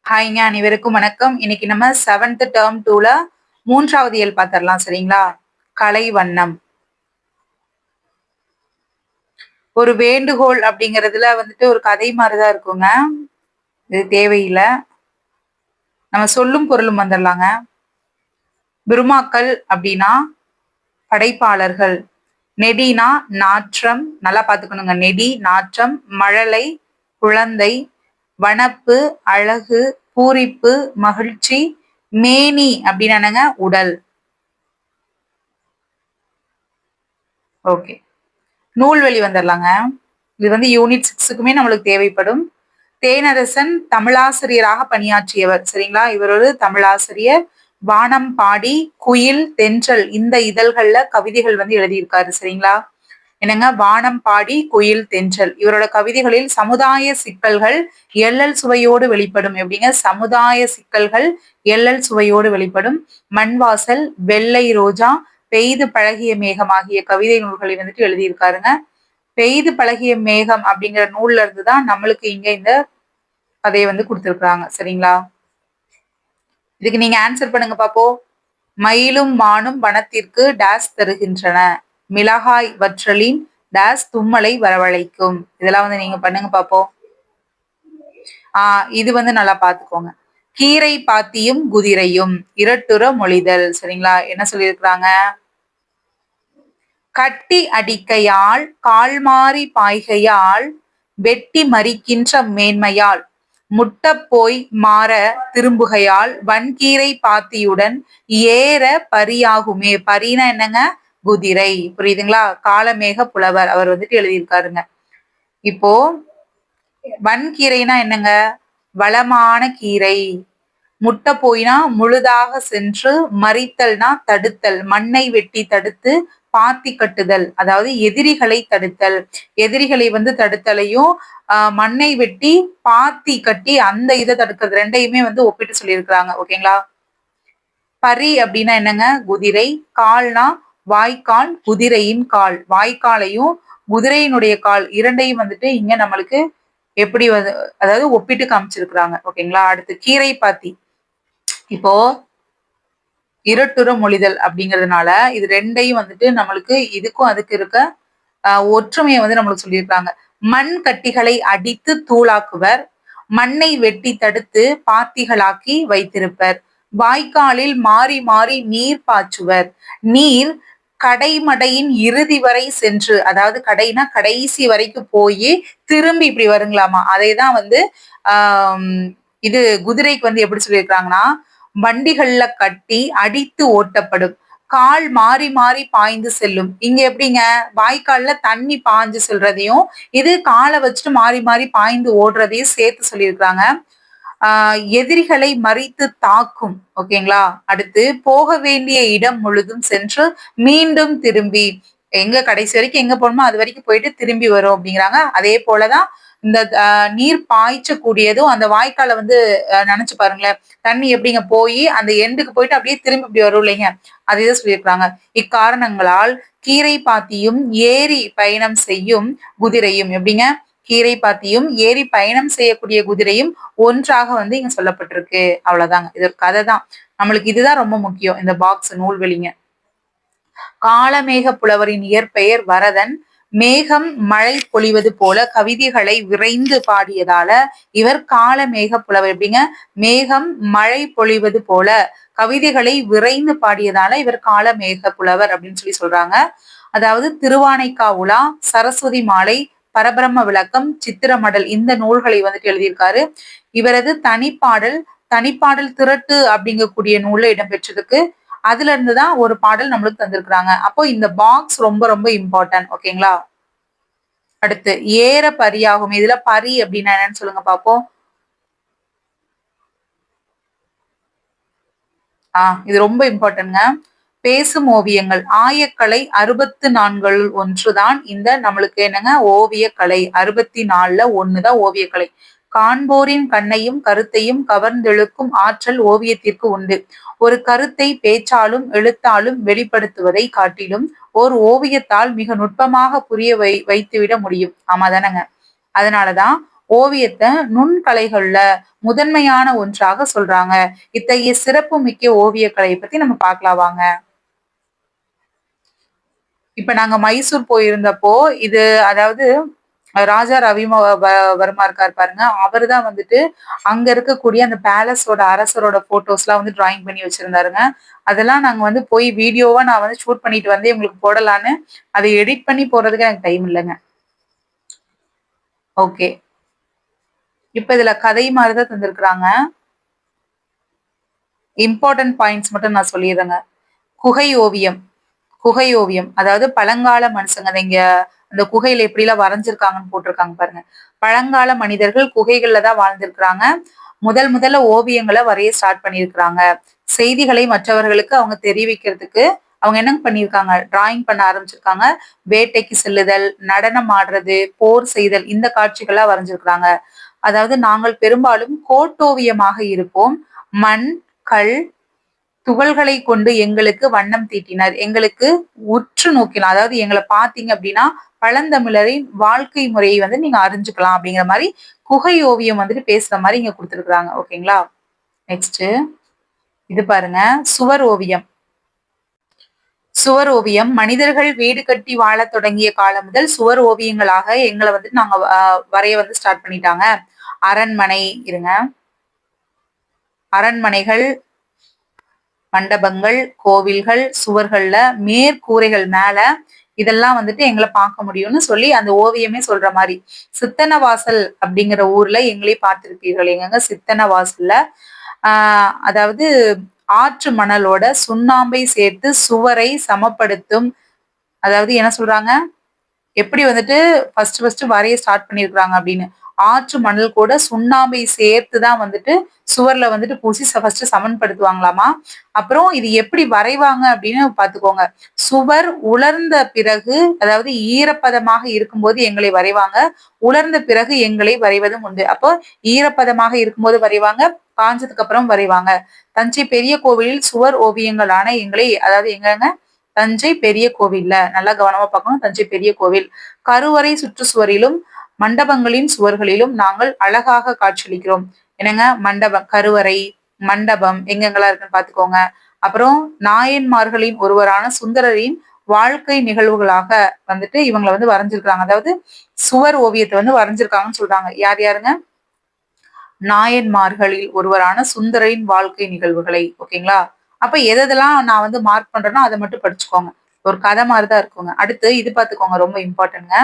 ஹாய்ங்க, அனைவருக்கும் வணக்கம். இன்னைக்கு நம்ம 7th term 2ல 3வது இயல் பார்த்திடலாம். சரிங்களா? கலை வண்ணம். ஒரு வேண்டுகோள் அப்படிங்கறதுல வந்துட்டு ஒரு கதை மாதிரிதான் இருக்குங்க. இது தேவையில்லை. நம்ம சொல்லும் பொருளும் வந்துடலாங்க. பிரம்மாக்கள் அப்படின்னா படைப்பாளர்கள். நெடினா நாற்றம், நல்லா பாத்துக்கணுங்க. நெடி நாற்றம், மழலை குழந்தை, வனப்பு அழகு, பூரிப்பு மகிழ்ச்சி, மேனி அப்படின்னு என்னங்க உடல். ஓகே, நூல்வழி வந்துடலாங்க. இது வந்து யூனிட் 6க்குமே நம்மளுக்கு தேவைப்படும். தேனரசன் தமிழாசிரியராக பணியாற்றியவர். சரிங்களா? இவர் ஒரு தமிழாசிரியர். வானம் பாடி, குயில், தென்றல் இந்த இதழ்கள்ல கவிதைகள் வந்து எழுதியிருக்காரு. சரிங்களா? என்னங்க, வானம் பாடி, குயில், தென்றல் இவரோட கவிதைகளில் சமுதாய சிக்கல்கள் எள்ளல் சுவையோடு வெளிப்படும். எப்படிங்க? சமுதாய சிக்கல்கள் எள்ளல் சுவையோடு வெளிப்படும். மண்வாசல், வெள்ளை ரோஜா, பெய்து பழகிய மேகம் ஆகிய கவிதை நூல்களை வந்துட்டு எழுதியிருக்காருங்க. பெய்து பழகிய மேகம் அப்படிங்கிற நூல்ல இருந்துதான் நம்மளுக்கு இங்க இந்த கதையை வந்து கொடுத்திருக்கிறாங்க. சரிங்களா? இதுக்கு நீங்க ஆன்சர் பண்ணுங்க பாப்போம். மயிலும் மானும் வனத்திற்கு டேஸ் தருகின்றன, மிளகாய் வற்றலின் டேஸ் தும்மலை வரவழைக்கும். இதெல்லாம் வந்து நீங்க பண்ணுங்க பாப்போம். இது வந்து நல்லா பாத்துக்கோங்க. கீரை பாத்தியும் குதிரையும் இரட்டுற மொழிதல். சரிங்களா? என்ன சொல்லியிருக்கிறாங்க? கட்டி அடிக்கையால் கால் மாறி பாய்கையால் வெட்டி மறிக்கின்ற மேன்மையால் முட்ட போய் மாற திரும்புகையால் வன்கீரை பாத்தியுடன் ஏற பரியாகுமே. பரினா என்னங்க? குதிரை. புரியுதுங்களா? காலமேக புலவர் அவர் வந்துட்டு எழுதியிருக்காருங்க. இப்போ வன்கீரைனா என்னங்க? வளமான கீரை. முட்டை போயினா முழுதாக சென்று, மறித்தல்னா தடுத்தல், மண்ணை வெட்டி தடுத்து, பாத்தி கட்டுதல் அதாவது எதிரிகளை தடுத்தல். எதிரிகளை வந்து தடுத்தலையும் மண்ணை வெட்டி பாத்தி கட்டி அந்த இதை தடுக்கிறது ரெண்டையுமே வந்து ஒப்பிட்டு சொல்லியிருக்கிறாங்க. ஓகேங்களா? பரி அப்படின்னா என்னங்க? குதிரை. கால்னா வாய்க்கால், குதிரையின் கால். வாய்க்காலையும் குதிரையினுடைய கால் இரண்டையும் வந்துட்டு இங்க நம்மளுக்கு எப்படி வந்து அதாவது ஒப்பிட்டு காமிச்சிருக்கிறாங்க. ஓகேங்களா? அடுத்து கீரை பாத்தி. இப்போ இரட்டுற மொழிதல் அப்படிங்கிறதுனால இது ரெண்டையும் வந்துட்டு நம்மளுக்கு இதுக்கும் அதுக்கு இருக்க ஒற்றுமையை வந்து நம்மளுக்கு சொல்லியிருக்காங்க. மண் கட்டிகளை அடித்து தூளாக்குவர், மண்ணை வெட்டி தடுத்து பாத்திகளாக்கி வைத்திருப்பர், வாய்க்காலில் மாறி மாறி நீர் பாய்ச்சுவர், நீர் கடைமடையின் இறுதி வரை சென்று, அதாவது கடைனா கடைசி வரைக்கும் போய் திரும்பி இப்படி வருங்களாமா. அதைதான் வந்து இது குதிரைக்கு வந்து எப்படி சொல்லியிருக்காங்கன்னா, வண்டிகள்ல கட்டி அடித்து ஓட்டப்படும், கால் மாறி மாறி பாய்ந்து செல்லும். இங்க எப்படிங்க? வாய்க்கால்ல தண்ணி பாய்ஞ்சு செல்றதையும் இது காலை வச்சுட்டு மாறி மாறி பாய்ந்து ஓடுறதையும் சேர்த்து சொல்லியிருக்காங்க. எதிரிகளை மறித்து தாக்கும். ஓகேங்களா? அடுத்து போக வேண்டிய இடம் முழுதும் சென்று மீண்டும் திரும்பி, எங்க கடைசி வரைக்கும் எங்க போகணுமோ அது வரைக்கும் போயிட்டு திரும்பி வரும் அப்படிங்கிறாங்க. அதே போலதான் இந்த நீர் பாய்ச்சக்கூடியதும் அந்த வாய்க்காலை வந்து நினைச்சு பாருங்களேன். தண்ணி எப்படிங்க போய் அந்த எண்டுக்கு போயிட்டு அப்படியே திரும்பி இப்படி வரும் இல்லைங்க, அதேதான் சொல்லியிருக்கிறாங்க. இக்காரணங்களால் கீரை பாத்தியும் ஏரி பயணம் செய்யும் குதிரையும், எப்படிங்க? கீரை பாத்தியும் ஏரி பயணம் செய்யக்கூடிய குதிரையும் ஒன்றாக வந்து இங்க சொல்லப்பட்டிருக்கு. அவ்வளவுதாங்க, இது ஒரு கதை தான். நம்மளுக்கு இதுதான் ரொம்ப முக்கியம். இந்த பாக்ஸ் நூல்வெளிங்க. காலமேக புலவரின் இயற்பெயர் வரதன். மேகம் மழை பொழிவது போல கவிதைகளை விரைந்து பாடியதால இவர் காலமேக புலவர். எப்படிங்க? மேகம் மழை பொழிவது போல கவிதைகளை விரைந்து பாடியதால இவர் காலமேக புலவர் அப்படின்னு சொல்லி சொல்றாங்க. அதாவது திருவானைக்கா உலா, சரஸ்வதி மாலை, பரபிரம்ம விளக்கம், சித்திரமடல் இந்த நூல்களை வந்துட்டு எழுதியிருக்காரு. இவரது தனிப்பாடல் திரட்டு அப்படிங்கக்கூடிய நூல்ல இடம்பெற்றிருக்கு. அதுல இருந்துதான் ஒரு பாடல் நம்மளுக்கு தந்திருக்கிறாங்க. அப்போ இந்த பாக்ஸ் ரொம்ப ரொம்ப இம்பார்ட்டன்ட். ஓகேங்களா? அடுத்து ஏற பரியாகும். இதுல பரி அப்படின்னா என்னன்னு சொல்லுங்க பாப்போம். இது ரொம்ப இம்பார்ட்டன்ட்ங்க. பேசும் ஓவியங்கள். ஆயக்கலை 64 ஒன்றுதான் இந்த நம்மளுக்கு என்னங்க ஓவியக்கலை. 64ல ஒண்ணுதான் ஓவியக்கலை. காண்போரின் கண்ணையும் கருத்தையும் கவர்ந்தெழுக்கும் ஆற்றல் ஓவியத்திற்கு உண்டு. ஒரு கருத்தை பேச்சாலும் எழுத்தாலும் வெளிப்படுத்துவதை காட்டிலும் ஓர் ஓவியத்தால் மிக நுட்பமாக புரிய வைத்துவிட முடியும். ஆமா தானங்க? அதனாலதான் ஓவியத்தை நுண்கலைகள்ல முதன்மையான ஒன்றாக சொல்றாங்க. இத்தகைய சிறப்பு மிக்க ஓவியக்கலையை பத்தி நம்ம பார்க்கலாம் வாங்க. இப்ப நாங்க மைசூர் போயிருந்தப்போ, இது அதாவது ராஜா வர்மா இருக்காரு பாருங்க. அவருதான் வந்துட்டு அங்க இருக்கக்கூடிய அந்த பேலஸோட அரசரோட போட்டோஸ்லாம் வந்து டிராயிங் பண்ணி வச்சிருந்தாருங்க. அதெல்லாம் நாங்க வந்து போய் வீடியோவா நான் வந்து ஷூட் பண்ணிட்டு வந்து உங்களுக்கு போடலான்னு, அதை எடிட் பண்ணி போடுறதுக்கு எனக்கு டைம் இல்லங்க. ஓகே. இப்ப இதுல கதை மாரி தான் தந்திருக்காங்க. இம்பார்ட்டன்ட் பாயிண்ட்ஸ் மட்டும் நான் சொல்லிடுறேங்க. குகை ஓவியம். குகை ஓவியம். அதாவது பழங்கால மனுஷங்க அத இங்க அந்த குகையில எப்படிலாம் வரைஞ்சிருக்காங்கன்னு போட்டிருக்காங்க பாருங்க. பழங்கால மனிதர்கள் குகைகள்ல தான் வாழ்ந்திருக்கிறாங்க. முதல்ல ஓவியங்கள வரைய ஸ்டார்ட் பண்ணியிருக்கிறாங்க. செய்திகளை மற்றவர்களுக்கு அவங்க தெரிவிக்கிறதுக்கு அவங்க என்ன பண்ணியிருக்காங்க? டிராயிங் பண்ண ஆரம்பிச்சிருக்காங்க. வேட்டைக்கு செல்லுதல், நடனம் ஆடுறது, போர் செய்தல் இந்த காட்சிகளா வரைஞ்சிருக்கிறாங்க. அதாவது நாங்கள் பெரும்பாலும் கோட்டோவியமாக இருப்போம். மண், கல், துகள்களை கொண்டு எங்களுக்கு வண்ணம் தீட்டினர். எங்களுக்கு உற்று நோக்கிலாம். அதாவது எங்களை பார்த்தீங்க அப்படின்னா பழந்தமிழரின் வாழ்க்கை முறையை வந்து நீங்க அறிஞ்சுக்கலாம் அப்படிங்கிற மாதிரி குகை ஓவியம் வந்துட்டு பேசுற மாதிரி இங்க கொடுத்துருக்காங்க. ஓகேங்களா? நெக்ஸ்ட் இது பாருங்க. சுவர் ஓவியம். சுவர் ஓவியம் மனிதர்கள் வீடு கட்டி வாழத் தொடங்கிய காலம் முதல் சுவர் ஓவியங்களாக எங்களை வந்து நாங்க வரைய வந்து ஸ்டார்ட் பண்ணிட்டாங்க. அரண்மனை இருங்க. அரண்மனைகள், மண்டபங்கள், கோவில்கள், சுவர்கள்ல மேற்கூரைகள் மேல இதெல்லாம் வந்துட்டு எங்களை பார்க்க முடியும்னு சொல்லி அந்த ஓவியமே சொல்ற மாதிரி. சித்தனவாசல் அப்படிங்கிற ஊர்ல எங்களே பார்த்திருப்பீர்கள். எங்கங்க சித்தனவாசல்ல அதாவது ஆற்று மணலோட சுண்ணாம்பை சேர்த்து சுவரை சமப்படுத்தும். அதாவது என்ன சொல்றாங்க? எப்படி வந்துட்டு ஃபர்ஸ்ட் வரைய ஸ்டார்ட் பண்ணிருக்காங்க அப்படின்னு. ஆற்று மணல் கூட சுண்ணாம்பை சேர்த்துதான் வந்துட்டு சுவர்ல வந்துட்டு பூசி ஃபர்ஸ்ட் சமன்படுத்துவாங்களாமா. அப்புறம் இது எப்படி வரைவாங்க அப்படின்னு பாத்துக்கோங்க. சுவர் உலர்ந்த பிறகு, அதாவது ஈரப்பதமாக இருக்கும்போது எங்களை வரைவாங்க. உலர்ந்த பிறகு எங்களை வரைவதும் உண்டு. அப்போ ஈரப்பதமாக இருக்கும்போது வரைவாங்க, காஞ்சதுக்கு அப்புறம் வரைவாங்க. தஞ்சை பெரிய கோவிலில் சுவர் ஓவியங்களான எங்களை, அதாவது எங்கங்க? தஞ்சை பெரிய கோவில்ல நல்லா கவனமா பார்க்கணும். தஞ்சை பெரிய கோவில் கருவறை சுற்றுச்சுவரிலும் மண்டபங்களின் சுவர்களிலும் நாங்கள் அழகாக காட்சியளிக்கிறோம். என்னங்க? மண்டபம், கருவறை, மண்டபம் எங்கெங்கெல்லாம் இருக்குன்னு பாத்துக்கோங்க. அப்புறம் நாயன்மார்களின் ஒருவரான சுந்தரரின் வாழ்க்கை நிகழ்வுகளாக வந்துட்டு இவங்களை வந்து வரைஞ்சிருக்காங்க. அதாவது சுவர் ஓவியத்தை வந்து வரைஞ்சிருக்காங்கன்னு சொல்றாங்க. யார் யாருங்க? நாயன்மார்களில் ஒருவரான சுந்தரின் வாழ்க்கை நிகழ்வுகளை. ஓகேங்களா? அப்ப எதெல்லாம் நான் வந்து மார்க் பண்றேனோ அதை மட்டும் படிச்சுக்கோங்க. ஒரு கதை மாதிரிதான் இருக்குங்க. அடுத்து இது பாத்துக்கோங்க, ரொம்ப இம்பார்ட்டன்ட்ங்க.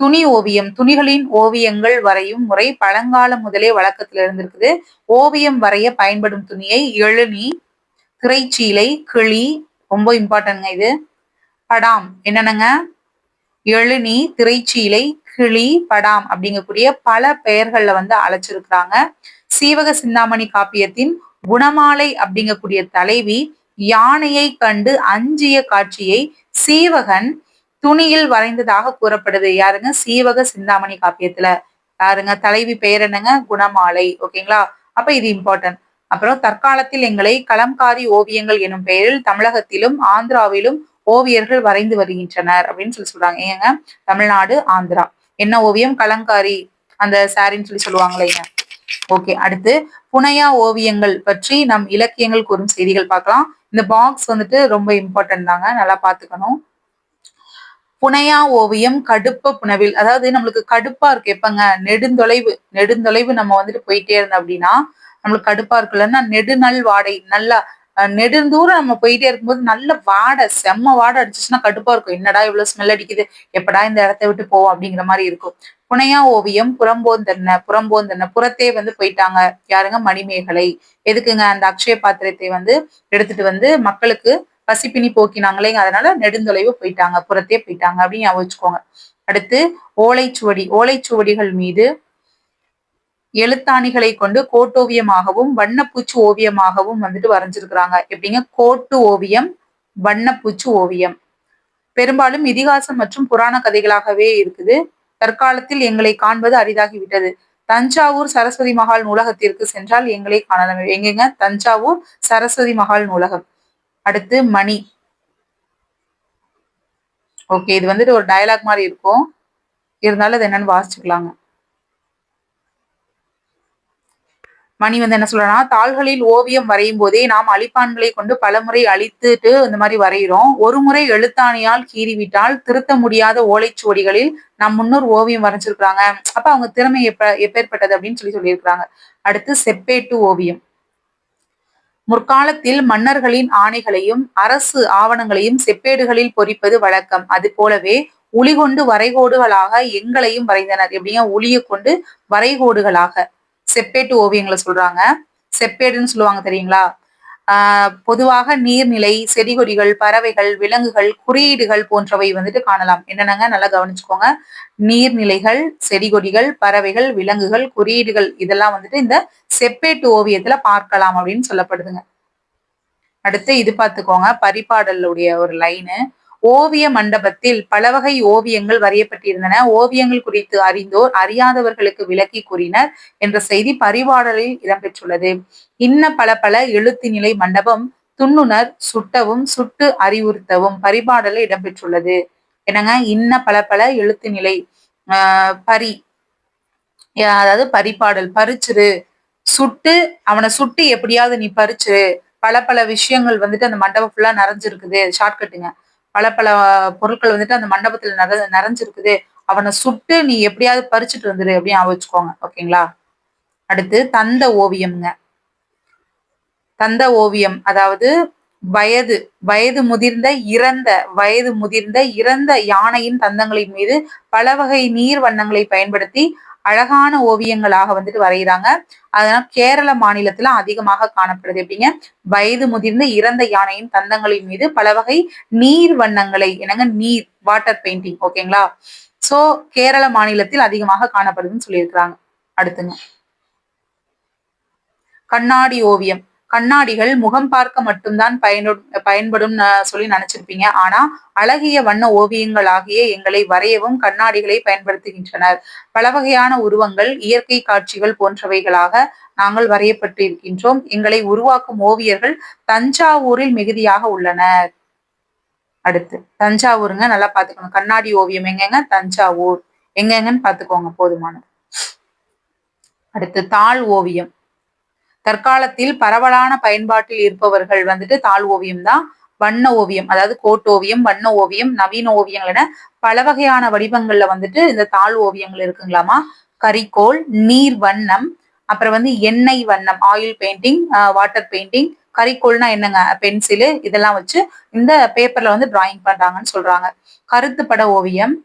துணி ஓவியம். துணிகளின் ஓவியங்கள் வரையும் முறை பழங்காலம் முதலே வழக்கத்துல இருந்திருக்குது. ஓவியம் வரைய பயன்படும் துணியை எழுனி, திரைச்சீலை, கிளி, ரொம்ப இம்பார்ட்டன்ட்ங்க இது. படாம் என்னென்னங்க? எழுனி, திரைச்சீலை, கிளி, படாம் அப்படிங்கக்கூடிய பல பெயர்கள்ல வந்து அழைச்சிருக்கிறாங்க. சீவக சிந்தாமணி காப்பியத்தின் குணமாலை அப்படிங்கக்கூடிய தலைவி யானையை கண்டு அஞ்சிய காட்சியை சீவகன் துணியில் வரைந்ததாக கூறப்படுது. யாருங்க? சீவக சிந்தாமணி காப்பியத்துல. யாருங்க? தலைவி பெயர் என்னங்க? குணமாலை. ஓகேங்களா? அப்ப இது இம்பார்ட்டன்ட். அப்புறம் தற்காலத்தில் எங்களை கலம்காரி ஓவியங்கள் எனும் பெயரில் தமிழகத்திலும் ஆந்திராவிலும் ஓவியர்கள் வரைந்து வருகின்றனர் அப்படின்னு சொல்றாங்க. ஏங்க? தமிழ்நாடு, ஆந்திரா. என்ன ஓவியம்? கலங்காரி, அந்த சாரின்னு சொல்லுவாங்களேங்க. ஓகே. அடுத்து புனையா ஓவியங்கள் பற்றி நம் இலக்கியங்கள் கூறும் செய்திகள் பார்க்கலாம். இந்த பாக்ஸ் வந்துட்டு ரொம்ப இம்பார்ட்டன்ட் தாங்க, நல்லா பாத்துக்கணும். புனையா ஓவியம் கடுப்ப புனவில். அதாவது நம்மளுக்கு கடுப்பா இருக்கு எப்பங்க? நெடுந்தொலைவு நம்ம வந்துட்டு போயிட்டே இருந்தோம் அப்படின்னா நம்மளுக்கு கடுப்பா இருக்குல்லன்னா நெடுநல் வாடை, நல்லா நெடுந்தூரம் நம்ம போயிட்டே இருக்கும்போது நல்ல வாடை, செம்ம வாடை அடிச்சுச்சுன்னா கடுப்பா இருக்கும். என்னடா இவ்வளவு ஸ்மெல் அடிக்குது, எப்படா இந்த இடத்த விட்டு போவோம் அப்படிங்கிற மாதிரி இருக்கும். புனையா ஓவியம் புறம்போந்தன்ன புறத்தே வந்து போயிட்டாங்க. யாருங்க? மணிமேகலை. எதுக்குங்க? அந்த அக்ஷய பாத்திரத்தை வந்து எடுத்துட்டு வந்து மக்களுக்கு பசிப்பினி போக்கினாங்களே, அதனால நெடுந்தொலைவு போயிட்டாங்க, புறத்தே போயிட்டாங்க அப்படின்னு ஞாபகம் வச்சுக்கோங்க. அடுத்து ஓலைச்சுவடி. ஓலைச்சுவடிகள் மீது எழுத்தாணிகளை கொண்டு கோட்டோவியமாகவும் வண்ணப்பூச்சு ஓவியமாகவும் வந்துட்டு வரைஞ்சிருக்கிறாங்க. எப்படிங்க? கோட்டு ஓவியம், வண்ணப்பூச்சு ஓவியம். பெரும்பாலும் இதிகாசம் மற்றும் புராண கதைகளாகவே இருக்குது. தற்காலத்தில் எங்களை காண்பது அரிதாகிவிட்டது. தஞ்சாவூர் சரஸ்வதி மகால் நூலகத்திற்கு சென்றால் எங்களை காணலாம். எங்கெங்க? தஞ்சாவூர் சரஸ்வதி மகால் நூலகம். அடுத்து மணி. ஓகே, இது வந்துட்டு ஒரு டயலாக் மாதிரி இருக்கும், இருந்தாலும் அது என்னன்னு வாசிச்சுக்கலாங்க. மணி வந்து என்ன சொல்றா, தாள்களில் ஓவியம் வரையும் போதே நாம் அழிப்பான்களை கொண்டு பலமுறை அழித்துட்டு இந்த மாதிரி வரைகிறோம். ஒரு முறை எழுத்தாணியால் கீறிவிட்டால் திருத்த முடியாத ஓலைச்சுவடிகளில் நம் முன்னோர் ஓவியம் வரைஞ்சிருக்கிறாங்க. அப்ப அவங்க திறமை எப்பேற்பட்டது அப்படின்னு சொல்லியிருக்கிறாங்க. அடுத்து செப்பேட்டு ஓவியம். முற்காலத்தில் மன்னர்களின் ஆணைகளையும் அரசு ஆவணங்களையும் செப்பேடுகளில் பொறிப்பது வழக்கம். அது போலவே உளி கொண்டு வரைகோடுகளாக எங்களையும் வரைந்தனர். எப்படிங்க, உளியை கொண்டு வரைகோடுகளாக செப்பேட்டு ஓவியங்களை சொல்றாங்க. செப்பேடுன்னு சொல்லுவாங்க தெரியுங்களா? பொதுவாக நீர்நிலை, செடி கொடிகள், பறவைகள், விலங்குகள், குறியீடுகள் போன்றவை வந்துட்டு காணலாம். என்னென்னங்க, நல்லா கவனிச்சுக்கோங்க. நீர்நிலைகள், செடி கொடிகள், பறவைகள், விலங்குகள், குறியீடுகள் இதெல்லாம் வந்துட்டு இந்த செப்பேட்டு ஓவியத்துல பார்க்கலாம் அப்படின்னு சொல்லப்படுதுங்க. அடுத்து இது பார்த்துக்கோங்க, பரிபாடலுடைய ஒரு லைனு. ஓவிய மண்டபத்தில் பல வகை ஓவியங்கள் வரையப்பட்டிருந்தன. ஓவியங்கள் குறித்து அறிந்தோர் அறியாதவர்களுக்கு விளக்கி கூறினர் என்ற செய்தி பரிபாடலில் இடம்பெற்றுள்ளது. இன்ன பல பல எழுத்து நிலை மண்டபம் துண்ணுணர் சுட்டவும் சுட்டு அறிவுறுத்தவும் பரிபாடலில் இடம்பெற்றுள்ளது. என்னங்க, இன்ன பல பல எழுத்து நிலை பரி, அதாவது பரிபாடல், பறிச்சிரு, சுட்டு அவனை சுட்டு எப்படியாவது நீ பறிச்சிரு. பல பல விஷயங்கள் வந்துட்டு அந்த மண்டபம் ஃபுல்லா நிறைஞ்சிருக்குது. ஷார்ட்கட்டுங்க. பல பல பொருட்கள் வந்துட்டு அந்த மண்டபத்துல நிறைஞ்சிருக்குது. அவனை சுட்டு நீ எப்படியாவது பறிச்சுட்டு வந்துரு அப்படின்னு வச்சுக்கோங்க. ஓகேங்களா? அடுத்து தந்த ஓவியம்ங்க. தந்த ஓவியம் அதாவது வயது வயது முதிர்ந்த இறந்த யானையின் தந்தங்களின் மீது பல வகை நீர் வண்ணங்களை பயன்படுத்தி அழகான ஓவியங்களாக வந்துட்டு வரைகிறாங்க. அதனால கேரள மாநிலத்துல அதிகமாக காணப்படுது. எப்படிங்க, வயது முதிர்ந்த இறந்த யானையின் தந்தங்களின் மீது பல வகை நீர் வண்ணங்களை, என்னங்க, நீர், வாட்டர் பெயிண்டிங். ஓகேங்களா? சோ கேரள மாநிலத்தில் அதிகமாக காணப்படுதுன்னு சொல்லியிருக்கிறாங்க. அடுத்துங்க, கண்ணாடி ஓவியம். கண்ணாடிகள் முகம் பார்க்க மட்டும்தான் பயன்படும் சொல்லி நினைச்சிருப்பீங்க. ஆனா அழகிய வண்ண ஓவியங்களாகிய எங்களை வரையவும் கண்ணாடிகளை பயன்படுத்துகின்றனர். பல வகையான உருவங்கள், இயற்கை காட்சிகள் போன்றவைகளாக நாங்கள் வரையப்பட்டு இருக்கின்றோம். எங்களை உருவாக்கும் ஓவியர்கள் தஞ்சாவூரில் மிகுதியாக உள்ளனர். அடுத்து தஞ்சாவூருங்க, நல்லா பாத்துக்கணும். கண்ணாடி ஓவியம் எங்கங்க, தஞ்சாவூர். எங்கெங்கன்னு பாத்துக்கோங்க, போதுமானது. அடுத்து தாள் ஓவியம். தற்காலத்தில் பரவலான பயன்பாட்டில் இருப்பவர்கள் வந்துட்டு தாள் ஓவியம் தான். வண்ண ஓவியம், அதாவது கோட்டோவியம், வண்ண ஓவியம், நவீன ஓவியங்கள் என பல வகையான வடிவங்கள்ல வந்துட்டு இந்த தாள் ஓவியங்கள் இருக்குங்களாமா. கரிக்கோல், நீர் வண்ணம், அப்புறம் வந்து எண்ணெய் வண்ணம், ஆயில் பெயிண்டிங், வாட்டர் பெயிண்டிங். கரிக்கோல்னா என்னங்க, பென்சிலு, இதெல்லாம் வச்சு இந்த பேப்பர்ல வந்து டிராயிங் பண்றாங்கன்னு சொல்றாங்க. கருத்துப்பட ஓவியம்,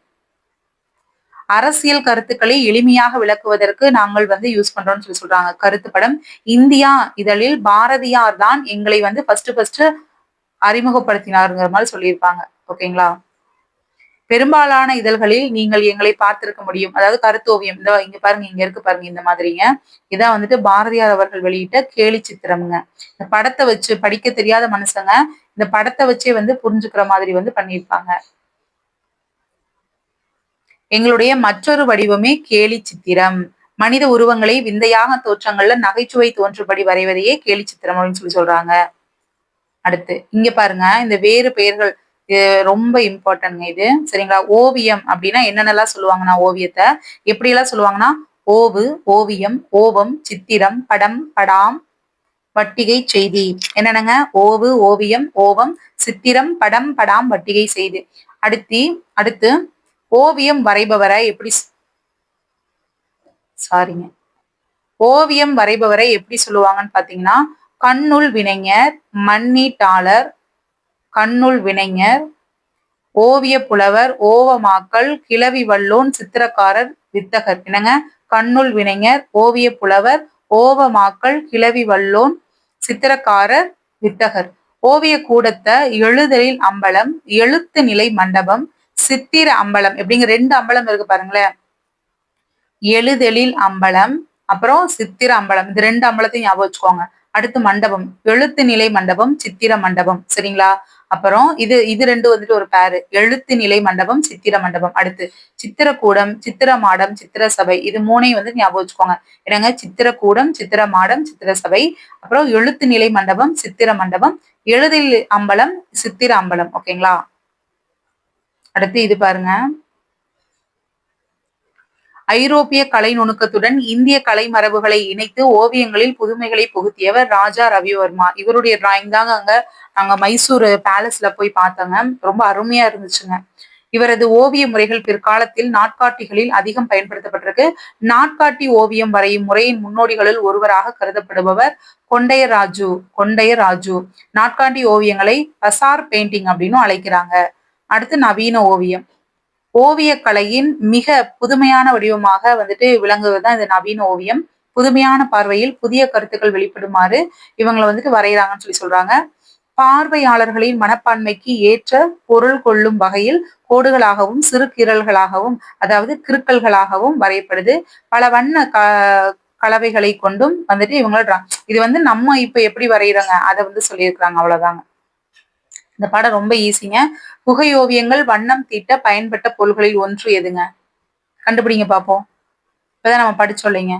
அரசியல் கருத்துக்களை எளிமையாக விளக்குவதற்கு நாங்கள் வந்து யூஸ் பண்றோம்னு சொல்றாங்க. கருத்து படம். இந்தியா இதழில் பாரதியார் தான் எங்களை வந்து ஃபர்ஸ்ட் அறிமுகப்படுத்தினாருங்கிற மாதிரி சொல்லியிருப்பாங்க. ஓகேங்களா? பெரும்பாலான இதழ்களில் நீங்கள் எங்களை பார்த்திருக்க முடியும். அதாவது கருத்து ஓவியம், இந்த இங்க பாருங்க, இங்க இருக்கு பாருங்க, இந்த மாதிரிங்க. இதான் வந்துட்டு பாரதியார் அவர்கள் வெளியிட்ட கேலி சித்திரம்ங்க. இந்த படத்தை வச்சு, படிக்க தெரியாத மனுஷங்க இந்த படத்தை வச்சே வந்து புரிஞ்சுக்கிற மாதிரி வந்து பண்ணியிருப்பாங்க. எங்களுடைய மற்றொரு வடிவமே கேலி சித்திரம். மனித உருவங்களை விந்தையாக தோற்றங்கள்ல நகைச்சுவை தோன்றுபடி வரைவதையே கேலி சித்திரம் அப்படின்னு சொல்றாங்க. அடுத்து இங்க பாருங்க, இந்த வேறு பெயர்கள் ரொம்ப இம்பார்ட்டன்ட்ங்க இது. சரிங்களா? ஓவியம் அப்படின்னா என்னென்னலாம் சொல்லுவாங்கன்னா, ஓவியத்தை எப்படி எல்லாம் சொல்லுவாங்கன்னா, ஓவு, ஓவியம், ஓவம், சித்திரம், படம், படாம், வட்டிகை செய்தி. என்னென்னங்க, ஓவு, ஓவியம், ஓவம், சித்திரம், படம், படாம், வட்டிகை செய்தி. அடுத்து ஓவியம் வரைபவரை எப்படி ஓவியம் வரைபவரை எப்படி சொல்லுவாங்கன்னு பாத்தீங்கன்னா, கண்ணுள் வினைஞர், மண்ணீட்டாளர், கண்ணுள் வினைஞர், ஓவிய புலவர், ஓவமாக்கல், கிளவி வல்லோன், சித்திரக்காரர், வித்தகர். என்னங்க, கண்ணுள் வினைஞர், ஓவிய புலவர், ஓவமாக்கல், கிளவி வல்லோன், சித்திரக்காரர், வித்தகர். ஓவிய கூடத்தை எழுதலில் அம்பலம், எழுத்து நிலை மண்டபம், சித்திர அம்பலம். எப்படிங்க, ரெண்டு அம்பலம் இருக்கு பாருங்களேன். எழுதலில் அம்பலம், அப்புறம் சித்திர அம்பலம். இந்த ரெண்டு அம்பலத்தையும் ஞாபகம் வச்சுக்கோங்க. அடுத்து மண்டபம், எழுத்து நிலை மண்டபம், சித்திர மண்டபம். சரிங்களா? அப்புறம் இது ரெண்டு வந்துட்டு ஒரு பேரு, எழுத்து நிலை மண்டபம், சித்திர மண்டபம். அடுத்து சித்திரக்கூடம், சித்திர மாடம், சித்திர சபை. இது மூணையும் வந்து ஞாபகம் வச்சுக்கோங்க. என்னங்க, சித்திரக்கூடம், சித்திர மாடம், சித்திர சபை, அப்புறம் எழுத்து நிலை மண்டபம், சித்திர மண்டபம், எழுதில் அம்பலம், சித்திர அம்பலம். ஓகேங்களா? அடுத்து இது பாருங்க, ஐரோப்பிய கலை நுணுக்கத்துடன் இந்திய கலை மரபுகளை இணைத்து ஓவியங்களில் புதுமைகளை புகுத்தியவர் ராஜா ரவிவர்மா. இவருடைய டிராயிங் தாங்க நாங்க மைசூர் பேலஸ்ல போய் பார்த்தோங்க. ரொம்ப அருமையா இருந்துச்சுங்க. இவரது ஓவிய முறைகள் பிற்காலத்தில் நாட்காட்டிகளில் அதிகம் பயன்படுத்தப்பட்டிருக்கு. நாட்காட்டி ஓவியம் வரையும் முறையின் முன்னோடிகளுள் ஒருவராக கருதப்படுபவர் கொண்டையராஜு. கொண்டையராஜு நாட்காட்டி ஓவியங்களை பசார் பெயிண்டிங் அப்படின்னு அழைக்கிறாங்க. அடுத்து நவீன ஓவியம். ஓவியக்கலையின் மிக புதுமையான வடிவமாக விளங்குவதுதான் இந்த நவீன ஓவியம். புதுமையான பார்வையில் புதிய கருத்துக்கள் வெளிப்படுமாறு இவங்களை வரைகிறாங்கன்னு சொல்றாங்க. பார்வையாளர்களின் மனப்பான்மைக்கு ஏற்ற பொருள் கொள்ளும் வகையில் கோடுகளாகவும் சிறு கீறல்களாகவும் அதாவது கிறுக்கல்களாகவும் வரையப்படுது. பல வண்ண கலவைகளை கொண்டும் இவங்கள இது நம்ம இப்ப எப்படி வரைகிறோங்க அதை சொல்லியிருக்கிறாங்க. அவ்வளவுதாங்க. இந்த பாடம் ரொம்ப ஈஸிங்க. குகை ஓவியங்கள் வண்ணம் தீட்ட பயன்பட்ட பொருள்களில் ஒன்று எதுங்க? கண்டுபிடிங்க பார்ப்போம். இப்பதான் நம்ம படிச்சோம் இல்லைங்க.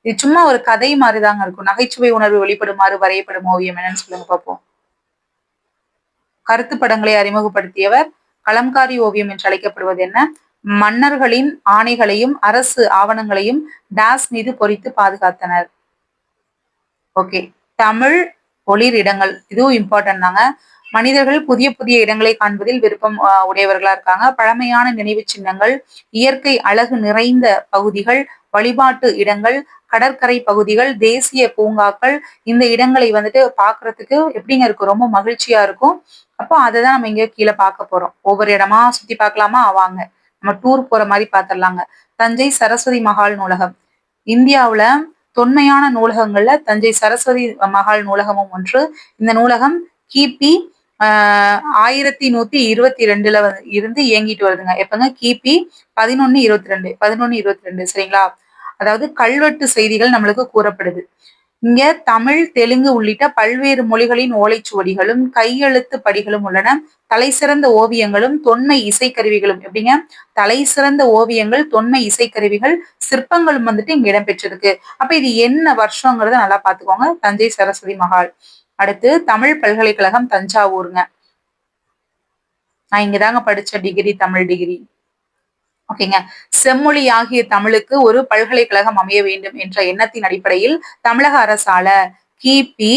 இது சும்மா ஒரு கதை மாதிரிதாங்க இருக்கும். நகைச்சுவை உணர்வு வெளிப்படுமாறு வரையப்படும் ஓவியம் என்னன்னு சொல்லுங்க பார்ப்போம். கருத்து படங்களை அறிமுகப்படுத்தியவர். கலம்காரி ஓவியம் என்று அழைக்கப்படுவது என்ன? மன்னர்களின் ஆணைகளையும் அரசு ஆவணங்களையும் டாஸ் மீது பொறித்து பாதுகாத்தனர். ஓகே. தமிழ் ஒளிர் இடங்கள் இதுவும் இம்பார்ட்டன்ட் தாங்க. மனிதர்கள் புதிய புதிய இடங்களை காண்பதில் விருப்பம் உடையவர்களா இருக்காங்க. பழமையான நினைவு சின்னங்கள், இயற்கை அழகு நிறைந்த பகுதிகள், வழிபாட்டு இடங்கள், கடற்கரை பகுதிகள், தேசிய பூங்காக்கள், இந்த இடங்களை பாக்குறதுக்கு எப்படிங்க இருக்கும்? ரொம்ப மகிழ்ச்சியா இருக்கும். அப்போ அதைதான் நம்ம இங்க கீழே பார்க்க போறோம். ஒவ்வொரு இடமா சுத்தி பார்க்கலாமா? வாங்க நம்ம டூர் போற மாதிரி பாத்திரலாங்க. தஞ்சை சரஸ்வதி மகால் நூலகம். இந்தியாவுல தொன்மையான நூலகங்கள்ல தஞ்சை சரஸ்வதி மகால் நூலகமும் ஒன்று. இந்த நூலகம் கிபி 1122 இருந்து இயங்கிட்டு வருதுங்க. எப்பங்க? கிபி 1122 சரிங்களா? அதாவது கல்வெட்டு செய்திகள் நம்மளுக்கு கூறப்படுது. இங்க தமிழ், தெலுங்கு உள்ளிட்ட பல்வேறு மொழிகளின் ஓலைச்சுவடிகளும் கையெழுத்து படிகளும் உள்ளன. தலை சிறந்த ஓவியங்களும் தொன்மை இசைக்கருவிகளும். எப்படிங்க? தலை சிறந்த ஓவியங்கள், தொன்மை இசைக்கருவிகள், சிற்பங்களும் இங்க இடம்பெற்றிருக்கு. அப்ப இது என்ன வருஷங்கிறத நல்லா பாத்துக்கோங்க. தஞ்சை சரஸ்வதி மகால். அடுத்து தமிழ் பல்கலைக்கழகம் தஞ்சாவூருங்க. நான் இங்கதாங்க படிச்ச டிகிரி, தமிழ் டிகிரி. ஓகேங்க. செம்மொழி ஆகிய தமிழுக்கு ஒரு பல்கலைக்கழகம் அமைய வேண்டும் என்ற எண்ணத்தின் அடிப்படையில் தமிழக அரசால கிபி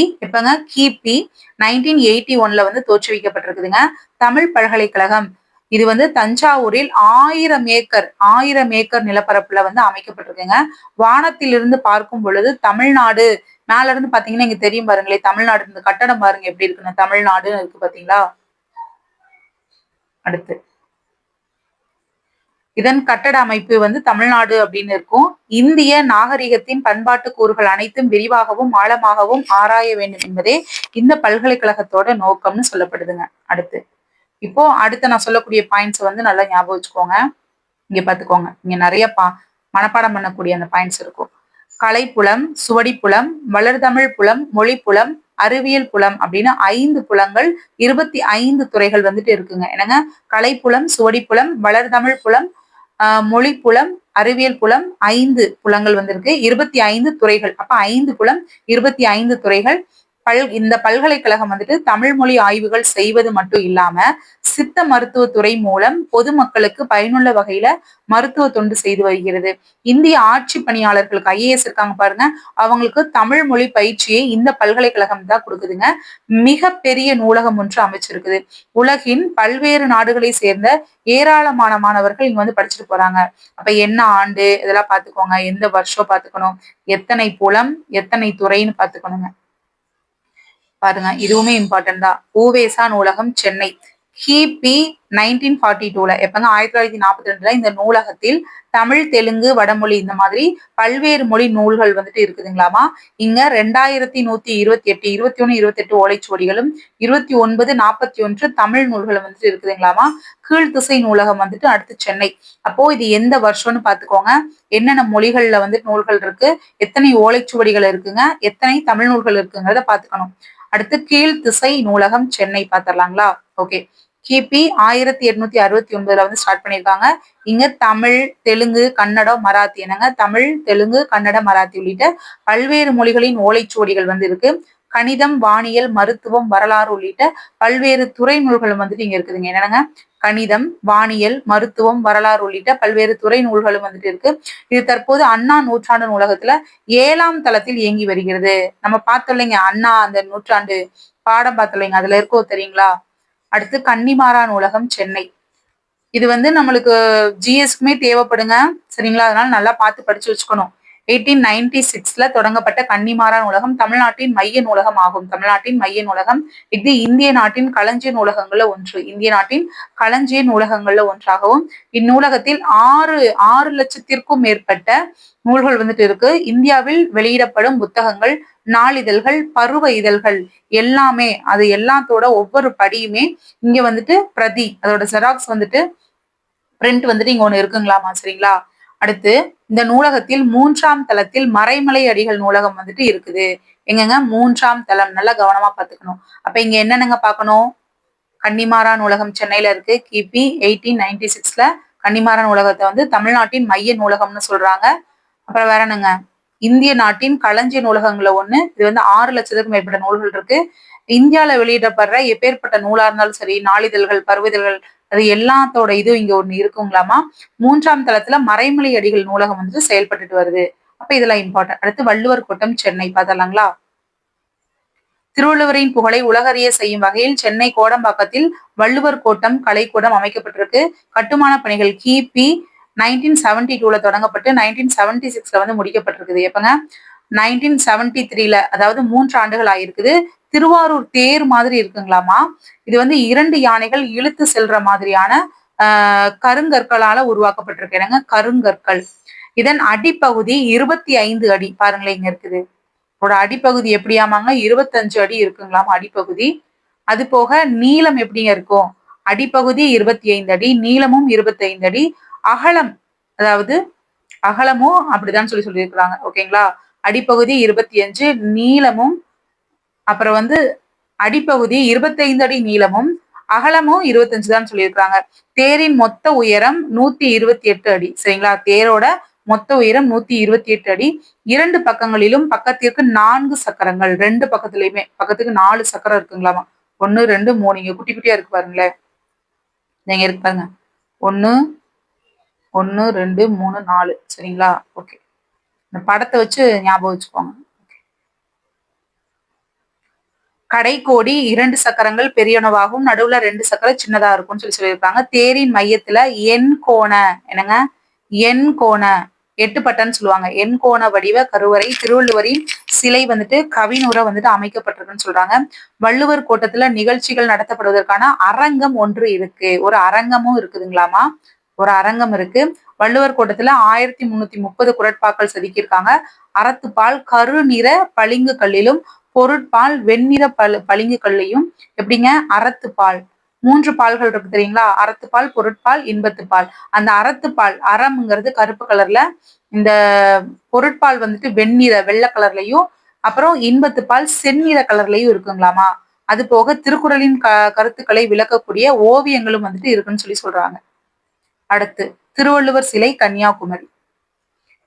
1981 தோற்றுவிக்கப்பட்டிருக்குதுங்க தமிழ் பல்கலைக்கழகம். இது தஞ்சாவூரில் 1000 ஏக்கர் நிலப்பரப்புல அமைக்கப்பட்டிருக்குங்க. வானத்திலிருந்து பார்க்கும் பொழுது தமிழ்நாடு மேல இருந்து பாத்தீங்கன்னா இங்க தெரியும் பாருங்களே, தமிழ்நாடு இந்த கட்டடம் பாருங்க எப்படி இருக்குன்னு, தமிழ்நாடுன்னு இருக்கு பாத்தீங்களா? அடுத்து இதன் கட்டட அமைப்பு தமிழ்நாடு அப்படின்னு இருக்கும். இந்திய நாகரிகத்தின் பண்பாட்டு கூறுகள் அனைத்தும் விரிவாகவும் ஆழமாகவும் ஆராய வேண்டும் என்பதே இந்த பல்கலைக்கழகத்தோட நோக்கம்னு சொல்லப்படுதுங்க. அடுத்து நான் சொல்லக்கூடிய பாயிண்ட்ஸ் நல்லா ஞாபகம் வச்சுக்கோங்க. இங்க பாத்துக்கோங்க. இங்க நிறைய மனப்பாடம் பண்ணக்கூடிய அந்த பாயிண்ட்ஸ் இருக்கும். கலைப்புலம், சுவடிப்புலம், வளர்தமிழ் புலம், மொழிப்புலம், அறிவியல் புலம் அப்படின்னு 5 புலங்கள், 25 துறைகள் இருக்குங்க. என்னங்க? கலைப்புலம், சுவடிப்புலம், வளர்தமிழ் புலம், மொழிப்புலம், அறிவியல் புலம், 5 புலங்கள் இருக்கு. 25 துறைகள். அப்ப 5 புலம், 25 துறைகள். இந்த பல்கலைக்கழகம் தமிழ் மொழி ஆய்வுகள் செய்வது மட்டும் இல்லாம சித்த மருத்துவத்துறை மூலம் பொதுமக்களுக்கு பயனுள்ள வகையில மருத்துவ தொண்டு செய்து வருகிறது. இந்திய ஆட்சி பணியாளர்களுக்கு ஐஏஎஸ் இருக்காங்க பாருங்க, அவங்களுக்கு தமிழ் மொழி பயிற்சியை இந்த பல்கலைக்கழகம் தான் கொடுக்குதுங்க. மிக பெரிய நூலகம் ஒன்று அமைச்சிருக்குது. உலகின் பல்வேறு நாடுகளை சேர்ந்த ஏராளமான மாணவர்கள் இங்க படிச்சுட்டு போறாங்க. அப்ப என்ன ஆண்டு இதெல்லாம் பாத்துக்கோங்க, எந்த வருஷம் பாத்துக்கணும், எத்தனை புலம், எத்தனை துறைன்னு பாத்துக்கணுங்க. பாருங்க, இதுவுமே இம்பார்ட்டன்ட் தான். ஊவேசா நூலகம், சென்னை. கிபி 1942 எப்பங்க? 1942 இந்த நூலகத்தில் தமிழ், தெலுங்கு, வடமொழி இந்த மாதிரி பல்வேறு மொழி நூல்கள் இருக்குதுங்களாமா. இங்க 2128 2128 ஓலைச்சுவடிகளும் 29 41 தமிழ் நூல்களும் இருக்குதுங்களாமா. கீழ்த்திசை நூலகம் அடுத்து சென்னை. அப்போ இது எந்த வருஷம்னு பாத்துக்கோங்க. என்னென்ன மொழிகள்ல நூல்கள் இருக்கு, எத்தனை ஓலைச்சுவடிகள் இருக்குங்க, எத்தனை தமிழ் நூல்கள் இருக்குங்கிறத பாத்துக்கணும். அடுத்து கீழ்த்திசை நூலகம், சென்னை பாத்திரலாங்களா? ஓகே. கிபி 1869 ஸ்டார்ட் பண்ணிருக்காங்க. இங்க தமிழ், தெலுங்கு, கன்னடம், மராத்தி. என்னங்க? தமிழ், தெலுங்கு, கன்னடம், மராத்தி உள்ளிட்ட பல்வேறு மொழிகளின் ஓலைச்சுவடிகள் இருக்கு. கணிதம், வானியல், மருத்துவம், வரலாறு உள்ளிட்ட பல்வேறு துறை நூல்களும் வந்துட்டு இங்க இருக்குதுங்க. என்னங்க, கணிதம், வானியல், மருத்துவம், வரலாறு உள்ளிட்ட பல்வேறு துறை நூல்களும் வந்துட்டு இருக்கு. இது தற்போது அண்ணா நூற்றாண்டு நூலகத்துல 7ஆம் தளத்தில் இயங்கி வருகிறது. நம்ம பார்த்தோம் இல்லைங்க, அண்ணா அந்த நூற்றாண்டு பாடம் பார்த்தோம் இல்லைங்க, அதுல இருக்கோ தெரியுங்களா? அடுத்து கன்னிமாரா நூலகம், சென்னை. இது வந்து நம்மளுக்கு ஜிஎஸ்க்குமே தேவைப்படுங்க, சரிங்களா? அதனால நல்லா பார்த்து படிச்சு வச்சுக்கணும். 1896ல தொடங்கப்பட்ட கன்னிமாரா நூலகம் தமிழ்நாட்டின் மைய நூலகம் ஆகும். தமிழ்நாட்டின் மைய நூலகம். இது இந்திய நாட்டின் களஞ்சிய நூலகங்கள்ல ஒன்று. இந்திய நாட்டின் களஞ்சிய நூலகங்கள்ல ஒன்றாகவும் இந்நூலகத்தில் ஆறு லட்சத்திற்கும் மேற்பட்ட நூல்கள் வந்துட்டு இருக்கு. இந்தியாவில் வெளியிடப்படும் புத்தகங்கள், நாளிதழ்கள், பருவ இதழ்கள் எல்லாமே, அது எல்லாத்தோட ஒவ்வொரு படியுமே இங்க வந்துட்டு பிரதி, அதோட ஜெராக்ஸ் வந்துட்டு பிரிண்ட் வந்துட்டு இங்க ஒண்ணு இருக்குங்களாமா, சரிங்களா? அடுத்து இந்த நூலகத்தில் 3ஆம் தளத்தில் மறைமலை அடிகள் நூலகம் வந்துட்டு இருக்குது. எங்கங்க, 3ஆம் தளம். நல்லா கவனமா பாத்துக்கணும். அப்ப இங்க என்னென்னங்க பார்க்கணும்? கன்னிமாரா நூலகம் சென்னையில இருக்கு. கிபி 1896ல கன்னிமாரா நூலகத்தை வந்து தமிழ்நாட்டின் மைய நூலகம்னு சொல்றாங்க. அப்புறம் வேற என்னங்க, இந்திய நாட்டின் களஞ்சிய நூலகங்கள்ல ஒண்ணு. இது வந்து 6 லட்சத்துக்கும் மேற்பட்ட நூல்கள் இருக்கு. இந்தியால வெளியிடப்படுற எப்பேற்பட்ட நூலா இருந்தாலும் சரி, நாளிதழ்கள், பருவிதழ்கள், அது எல்லாத்தோட இதுவும் இங்க ஒண்ணு இருக்குங்களாமா. 3ஆம் தளத்துல மறைமலை அடிகள் நூலகம் வந்து செயல்பட்டுட்டு வருது. அப்ப இதெல்லாம் இம்பார்ட்டன்ட். அடுத்து வள்ளுவர் கோட்டம், சென்னை. பார்த்தலாங்களா? திருவள்ளுவரின் புகழை உலகறிய செய்யும் வகையில் சென்னை கோடம்பாக்கத்தில் வள்ளுவர் கோட்டம் கலைக்கூடம் அமைக்கப்பட்டிருக்கு. கட்டுமான பணிகள் கிபி 1972ல தொடங்கப்பட்டு 1976ல வந்து முடிக்கப்பட்டிருக்குது. எப்பங்க, 1973ல, அதாவது 3 ஆண்டுகள் ஆயிருக்குது. திருவாரூர் தேர் மாதிரி இருக்குங்களாமா. இது வந்து 2 யானைகள் இழுத்து செல்ற மாதிரியான கருங்கற்களால உருவாக்கப்பட்டிருக்கு. என்னங்க, கருங்கற்கள். இதன் அடிப்பகுதி 25 அடி. பாருங்களேன், இங்க இருக்குது. அடிப்பகுதி எப்படியாமாங்க, 25 அடி இருக்குங்களாமா அடிப்பகுதி. அது போக நீளம் எப்படிங்க இருக்கும்? அடிப்பகுதி 25 அடி, நீளமும் 25 அடி, அகலம், அதாவது அகலமும் அப்படிதான் சொல்லியிருக்கிறாங்க. ஓகேங்களா? அடிப்பகுதி 25, நீளமும், அப்புறம் வந்து அடிப்பகுதி 25 அடி நீளமும், அகலமும் 25 தான் சொல்லியிருக்காங்க. தேரின் மொத்த உயரம் 128 அடி. சரிங்களா? தேரோட மொத்த உயரம் 128 அடி. 2 பக்கங்களிலும் பக்கத்திற்கு 4 சக்கரங்கள். 2 பக்கத்துலயுமே பக்கத்துக்கு 4 சக்கரம் இருக்குங்களாமா. 1, 2, 3. இங்க குட்டி குட்டியா இருக்கு பாருங்களேன். நீங்க இருக்கு பாருங்க. 1, 2, 3, 4. சரிங்களா? ஓகே. இந்த படத்தை வச்சு ஞாபகம் வச்சுக்கோங்க. கடைக்கோடி 2 சக்கரங்கள் பெரியனவாகவும் நடுவுல 2 சக்கரம் சின்னதா இருக்கும்னு சொல்லியிருக்காங்க. தேரின் மையத்துல எண் கோண, என்னங்க, எண் கோண 8 பட்டன்னு சொல்லுவாங்க. எண் கோண வடிவ கருவறை திருவள்ளுவரின் சிலை வந்துட்டு கவினுரை வந்துட்டு அமைக்கப்பட்டிருக்குன்னு சொல்றாங்க. வள்ளுவர் கோட்டத்துல நிகழ்ச்சிகள் நடத்தப்படுவதற்கான அரங்கம் ஒன்று இருக்கு. ஒரு அரங்கமும் இருக்குதுங்களாமா. ஒரு அரங்கம் இருக்கு. வள்ளுவர் கோட்டத்துல 1330 குறட்பாக்கள் செதுக்கியிருக்காங்க. அறத்துப்பால் கருநிற பளிங்கு கல்லிலும், பொருட்பால் வெண்ணிற பளிங்கு கல்லையும், எப்படிங்க, அறத்துப்பால் 3 பால்கள் இருக்கு தெரியுங்களா? அறத்துப்பால், பொருட்பால், இன்பத்துப்பால். அந்த அறத்துப்பால், அறம்ங்கிறது கருப்பு கலர்ல, இந்த பொருட்பால் வந்துட்டு வெண்ணிற வெள்ளை கலர்லயும், அப்புறம் இன்பத்துப்பால் செந்நிற கலர்லயும் இருக்குங்களாமா. அது போக திருக்குறளின் கருத்துக்களை விளக்கக்கூடிய ஓவியங்களும் வந்துட்டு இருக்குன்னு சொல்றாங்க. அடுத்து திருவள்ளுவர் சிலை, கன்னியாகுமரி.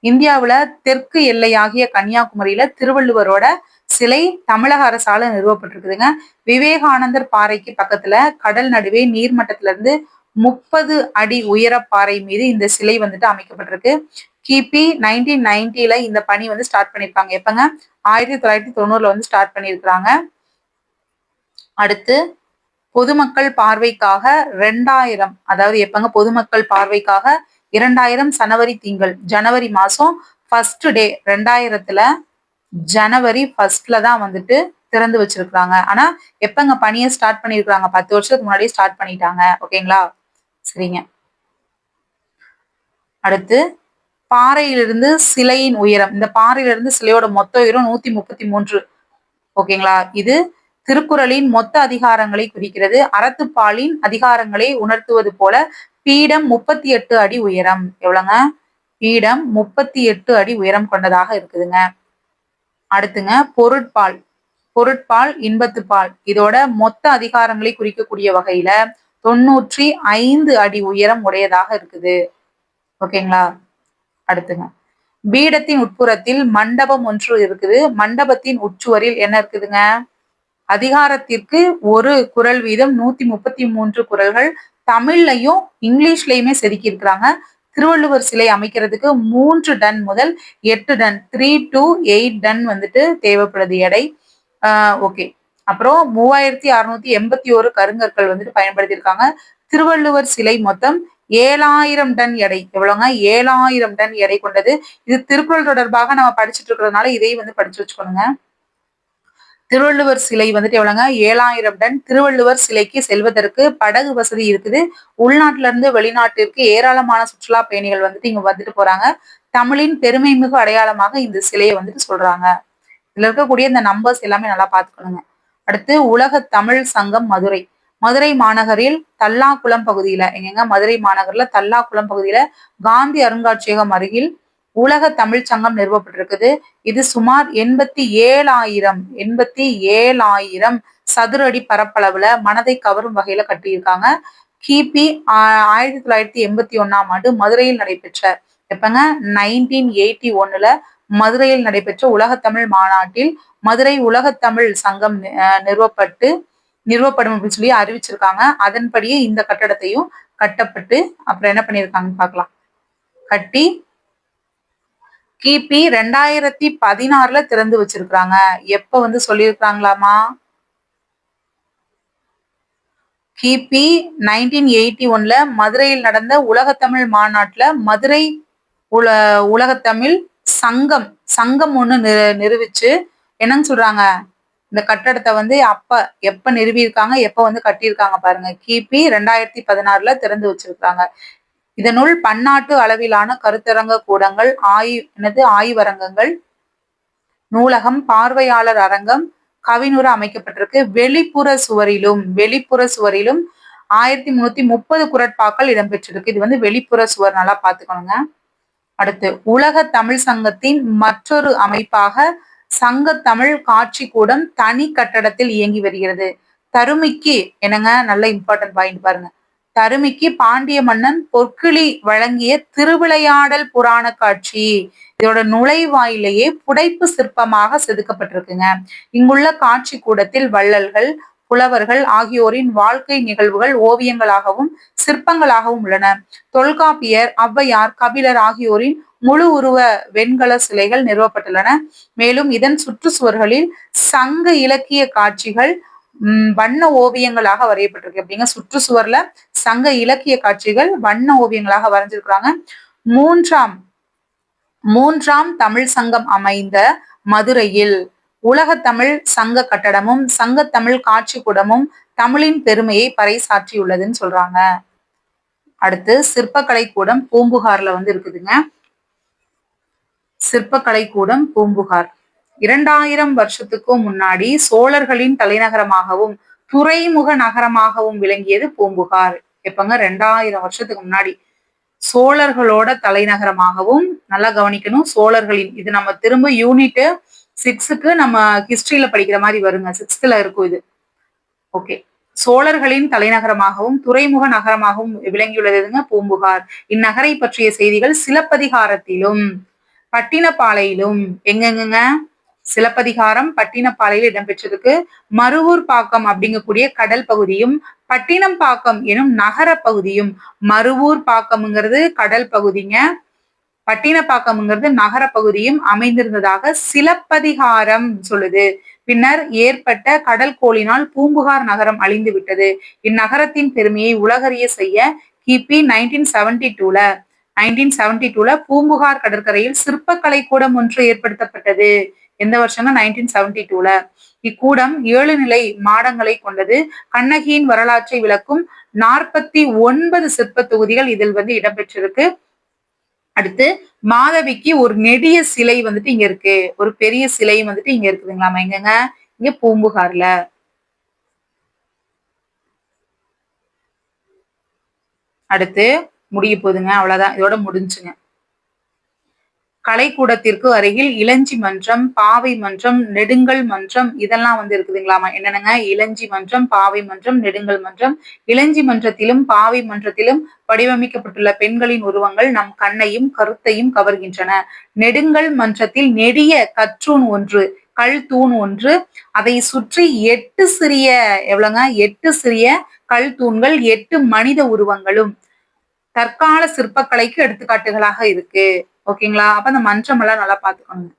இந்தியாவுல தெற்கு எல்லையாகிய கன்னியாகுமரியில திருவள்ளுவரோட சிலை தமிழக அரசால நிறுவப்பட்டிருக்குதுங்க. விவேகானந்தர் பாறைக்கு பக்கத்துல கடல் நடுவே நீர்மட்டத்துல இருந்து 30 அடி உயர பாறை மீது இந்த சிலை வந்துட்டு அமைக்கப்பட்டிருக்கு. கிபி 1990ல இந்த பணி வந்து ஸ்டார்ட் பண்ணிருக்காங்க. எப்பங்க, 1990ல வந்து ஸ்டார்ட் பண்ணிருக்கிறாங்க. அடுத்து பொதுமக்கள் பார்வைக்காக 2000, அதாவது எப்பங்க, பொதுமக்கள் பார்வைக்காக 2000 ஜனவரி மாசம் ஃபர்ஸ்ட் டே 2000த்துல ஜனவரி 1ல தான் வந்துட்டு திறந்து வச்சிருக்காங்க. ஆனா எப்பங்க பணியை ஸ்டார்ட் பண்ணிருக்காங்க? 10 வருஷத்துக்கு முன்னாடியே ஸ்டார்ட் பண்ணிட்டாங்க. ஓகேங்களா? சரிங்க. அடுத்து பாறையிலிருந்து சிலையின் உயரம். இந்த பாறையிலிருந்து சிலையோட மொத்த உயரம் 133. ஓகேங்களா? இது திருக்குறளின் மொத்த அதிகாரங்களை குறிக்கிறது. அறத்துப்பாலின் அதிகாரங்களை உணர்த்துவது போல பீடம் 38 அடி உயரம். எவ்வளவுங்க? பீடம் 38 அடி உயரம் கொண்டதாக இருக்குதுங்க. அடுத்துங்க பொருட்பால், இன்பத்துப்பால், இதோட மொத்த அதிகாரங்களை குறிக்கக்கூடிய வகையில 95 அடி உயரம் உடையதாக இருக்குது. ஓகேங்களா? அடுத்துங்க பீடத்தின் உட்புறத்தில் மண்டபம் ஒன்று இருக்குது. மண்டபத்தின் உட்சுவரில் என்ன இருக்குதுங்க? அதிகாரத்திற்கு ஒரு குறள் வீதம் 133 குறள்கள் தமிழ்லையும் இங்கிலீஷ்லயுமே செதுக்கி இருக்கிறாங்க. திருவள்ளுவர் சிலை அமைக்கிறதுக்கு 3 டன் முதல் 8 டன் 3 to 8 டன் வந்துட்டு தேவைப்படுது எடை. ஓகே. அப்புறம் 3681 கருங்கற்கள் வந்துட்டு பயன்படுத்தியிருக்காங்க. திருவள்ளுவர் சிலை மொத்தம் 7000 டன் எடை. எவ்வளவுங்க? 7000 டன் எடை கொண்டது. இது திருக்குறள் தொடர்பாக நம்ம படிச்சுட்டு இருக்கிறதுனால இதையும் வந்து படிச்சு வச்சுக்கணுங்க. திருவள்ளுவர் சிலை வந்துட்டு எவ்வளவுங்க? 7000 டன். திருவள்ளுவர் சிலைக்கு செல்வதற்கு படகு வசதி இருக்குது. உள்நாட்டுல இருந்து வெளிநாட்டிற்கு ஏராளமான சுற்றுலா பயணிகள் வந்துட்டு இங்க வந்துட்டு போறாங்க. தமிழின் பெருமை மிகு அடையாளமாக இந்த சிலையை வந்துட்டு சொல்றாங்க. இதுல இருக்கக்கூடிய இந்த நம்பர்ஸ் எல்லாமே நல்லா பாத்துக்கணுங்க. அடுத்து உலக தமிழ் சங்கம் மதுரை. மதுரை மாநகரில் தல்லாக்குளம் பகுதியில எங்கங்க? மதுரை மாநகர்ல தல்லாக்குளம் பகுதியில காந்தி அருங்காட்சியகம் அருகில் உலக தமிழ் சங்கம் நிறுவப்பட்டிருக்குது. இது சுமார் 87,000 சதுர அடி பரப்பளவுல மனதை கவரும் வகையில கட்டியிருக்காங்க. கிபி 1981ஆம் ஆண்டு மதுரையில் நடைபெற்ற எப்பங்க? 1981ல மதுரையில் நடைபெற்ற உலகத்தமிழ் மாநாட்டில் மதுரை உலகத்தமிழ் சங்கம் நிறுவப்படும் அப்படின்னு சொல்லி அறிவிச்சிருக்காங்க. அதன்படியே இந்த கட்டடத்தையும் கட்டப்பட்டு அப்புறம் என்ன பண்ணியிருக்காங்கன்னு பார்க்கலாம். கட்டி கிபி 2016ல திறந்து வச்சிருக்காங்க. எப்ப வந்து சொல்லியிருக்காங்களாமா? கிபி 1981ல மதுரையில் நடந்த உலகத்தமிழ் மாநாட்டுல மதுரை உலகத்தமிழ் சங்கம் ஒண்ணு நிறுவிச்சு என்னன்னு சொல்றாங்க? இந்த கட்டடத்தை வந்து எப்ப நிறுவியிருக்காங்க, எப்ப வந்து கட்டியிருக்காங்க பாருங்க. கிபி 2016ல திறந்து வச்சிருக்காங்க. இதனுள் பன்னாட்டு அளவிலான கருத்தரங்க கூடங்கள், ஆய்வரங்கங்கள், நூலகம், பார்வையாளர் அரங்கம், கவினுர அமைக்கப்பட்டிருக்கு. வெளிப்புற சுவரிலும் 1330 குறட்பாக்கள் இடம்பெற்றிருக்கு. இது வந்து வெளிப்புற சுவர், நல்லா பாத்துக்கணுங்க. அடுத்து உலக தமிழ் சங்கத்தின் மற்றொரு அமைப்பாக சங்க தமிழ் காட்சி கூடம் தனி கட்டடத்தில் இயங்கி வருகிறது. தருமிக்கு என்னங்க? நல்ல இம்பார்ட்டன்ட் பாயிண்ட் பாருங்க. தருமிக்கு பாண்டிய மன்னன் பொற்கிளி வழங்கிய திருவிளையாடல் புராண காட்சி இதோட நுழைவாயிலேயே புடைப்பு சிற்பமாக செதுக்கப்பட்டிருக்குங்க. இங்குள்ள காட்சி கூடத்தில் வள்ளல்கள், புலவர்கள் ஆகியோரின் வாழ்க்கை நிகழ்வுகள் ஓவியங்களாகவும் சிற்பங்களாகவும் உள்ளன. தொல்காப்பியர், ஔவையார், கபிலர் ஆகியோரின் முழு உருவ வெண்கல சிலைகள் நிறுவப்பட்டுள்ளன. மேலும் இதன் சுற்றுச்சுவர்களில் சங்க இலக்கிய காட்சிகள் வண்ண ஓவியங்களாக வரையப்பட்டிருக்கு. அப்படிங்க சுற்றுச்சுவர்ல சங்க இலக்கிய காட்சிகள் வண்ண ஓவியங்களாக வரைஞ்சிருக்கிறாங்க. மூன்றாம் தமிழ் சங்கம் அமைந்த மதுரையில் உலக தமிழ் சங்க கட்டடமும் சங்க தமிழ் காட்சி கூடமும் தமிழின் பெருமையை பறைசாற்றியுள்ளதுன்னு சொல்றாங்க. அடுத்து சிற்பக்கலை கூடம் பூம்புகார்ல வந்து இருக்குதுங்க. சிற்பக்கலை கூடம் பூம்புகார் 2000 வருஷத்துக்கும் முன்னாடி சோழர்களின் தலைநகரமாகவும் துறைமுக நகரமாகவும் விளங்கியது பூம்புகார். எப்பங்க? 2000 வருஷத்துக்கு முன்னாடி சோழர்களோட தலைநகரமாகவும், நல்லா கவனிக்கணும், சோழர்களின், இது நம்ம திரும்ப யூனிட் 6க்கு நம்ம ஹிஸ்டரியில படிக்கிற மாதிரி வருங்க. 6th இருக்கும் இது. ஓகே. சோழர்களின் தலைநகரமாகவும் துறைமுக நகரமாகவும் விளங்கியுள்ளதுங்க பூம்புகார். இந்நகரை பற்றிய செய்திகள் சிலப்பதிகாரத்திலும் பட்டினப்பாலையிலும் எங்கெங்க? சிலப்பதிகாரம் பட்டினப்பாலையில் இடம்பெற்றிருக்கு. மருவூர் பாக்கம் அப்படிங்கக்கூடிய கடல் பகுதியும் பட்டினம் பாக்கம் எனும் நகர பகுதியும், மருவூர் பாக்கம்ங்கிறது கடல் பகுதிங்க, பட்டினப்பாக்கம்ங்கிறது நகர பகுதியும் அமைந்திருந்ததாக சிலப்பதிகாரம் சொல்லுது. பின்னர் ஏற்பட்ட கடல் கோளினால் பூம்புகார் நகரம் அழிந்து விட்டது. இந்நகரத்தின் பெருமையை உலகறிய செய்ய கிபி 1972ல பூம்புகார் கடற்கரையில் சிற்பக்கலை கூடம் ஒன்று ஏற்படுத்தப்பட்டது. எந்த வருஷங்க? 1972ல. இக்கூடம் 7 நிலை மாடங்களை கொண்டது. கண்ணகியின் வரலாற்றை விளக்கும் 49 சிற்ப தொகுதிகள் இதில் வந்து இடம்பெற்றிருக்கு. அடுத்து மாதவிக்கு ஒரு நெடிய சிலை வந்துட்டு இங்க இருக்கு. ஒரு பெரிய சிலை வந்துட்டு இங்க இருக்குதுங்களாமா. எங்கங்க? இங்க பூம்புகார்ல. அடுத்து முடிய போகுதுங்க. அவ்வளவுதான், இதோட முடிஞ்சுங்க. கலைக்கூடத்திற்கு அருகில் இளஞ்சி மன்றம், பாவை மன்றம், நெடுங்கல் மன்றம் இதெல்லாம் இருக்குதுங்களாமா. என்னென்னங்க? இளஞ்சி மன்றம், பாவை மன்றம், நெடுங்கல் மன்றம். இளஞ்சி மன்றத்திலும் பாவை மன்றத்திலும் வடிவமைக்கப்பட்டுள்ள பெண்களின் உருவங்கள் நம் கண்ணையும் கருத்தையும் கவர்கின்றன. நெடுங்கல் மன்றத்தில் நெடிய கற்றூன் ஒன்று, கல் தூண் ஒன்று, அதை சுற்றி 8 சிறிய எவ்வளவுங்க? 8 சிறிய கல் தூண்கள், 8 மனித உருவங்களும் தற்கால சிற்பக்கலைக்கு எடுத்துக்காட்டுகளாக இருக்கு. ஓகேங்களா? அப்ப அந்த மன்றம் எல்லாம் நல்லா பாத்துக்கணும்.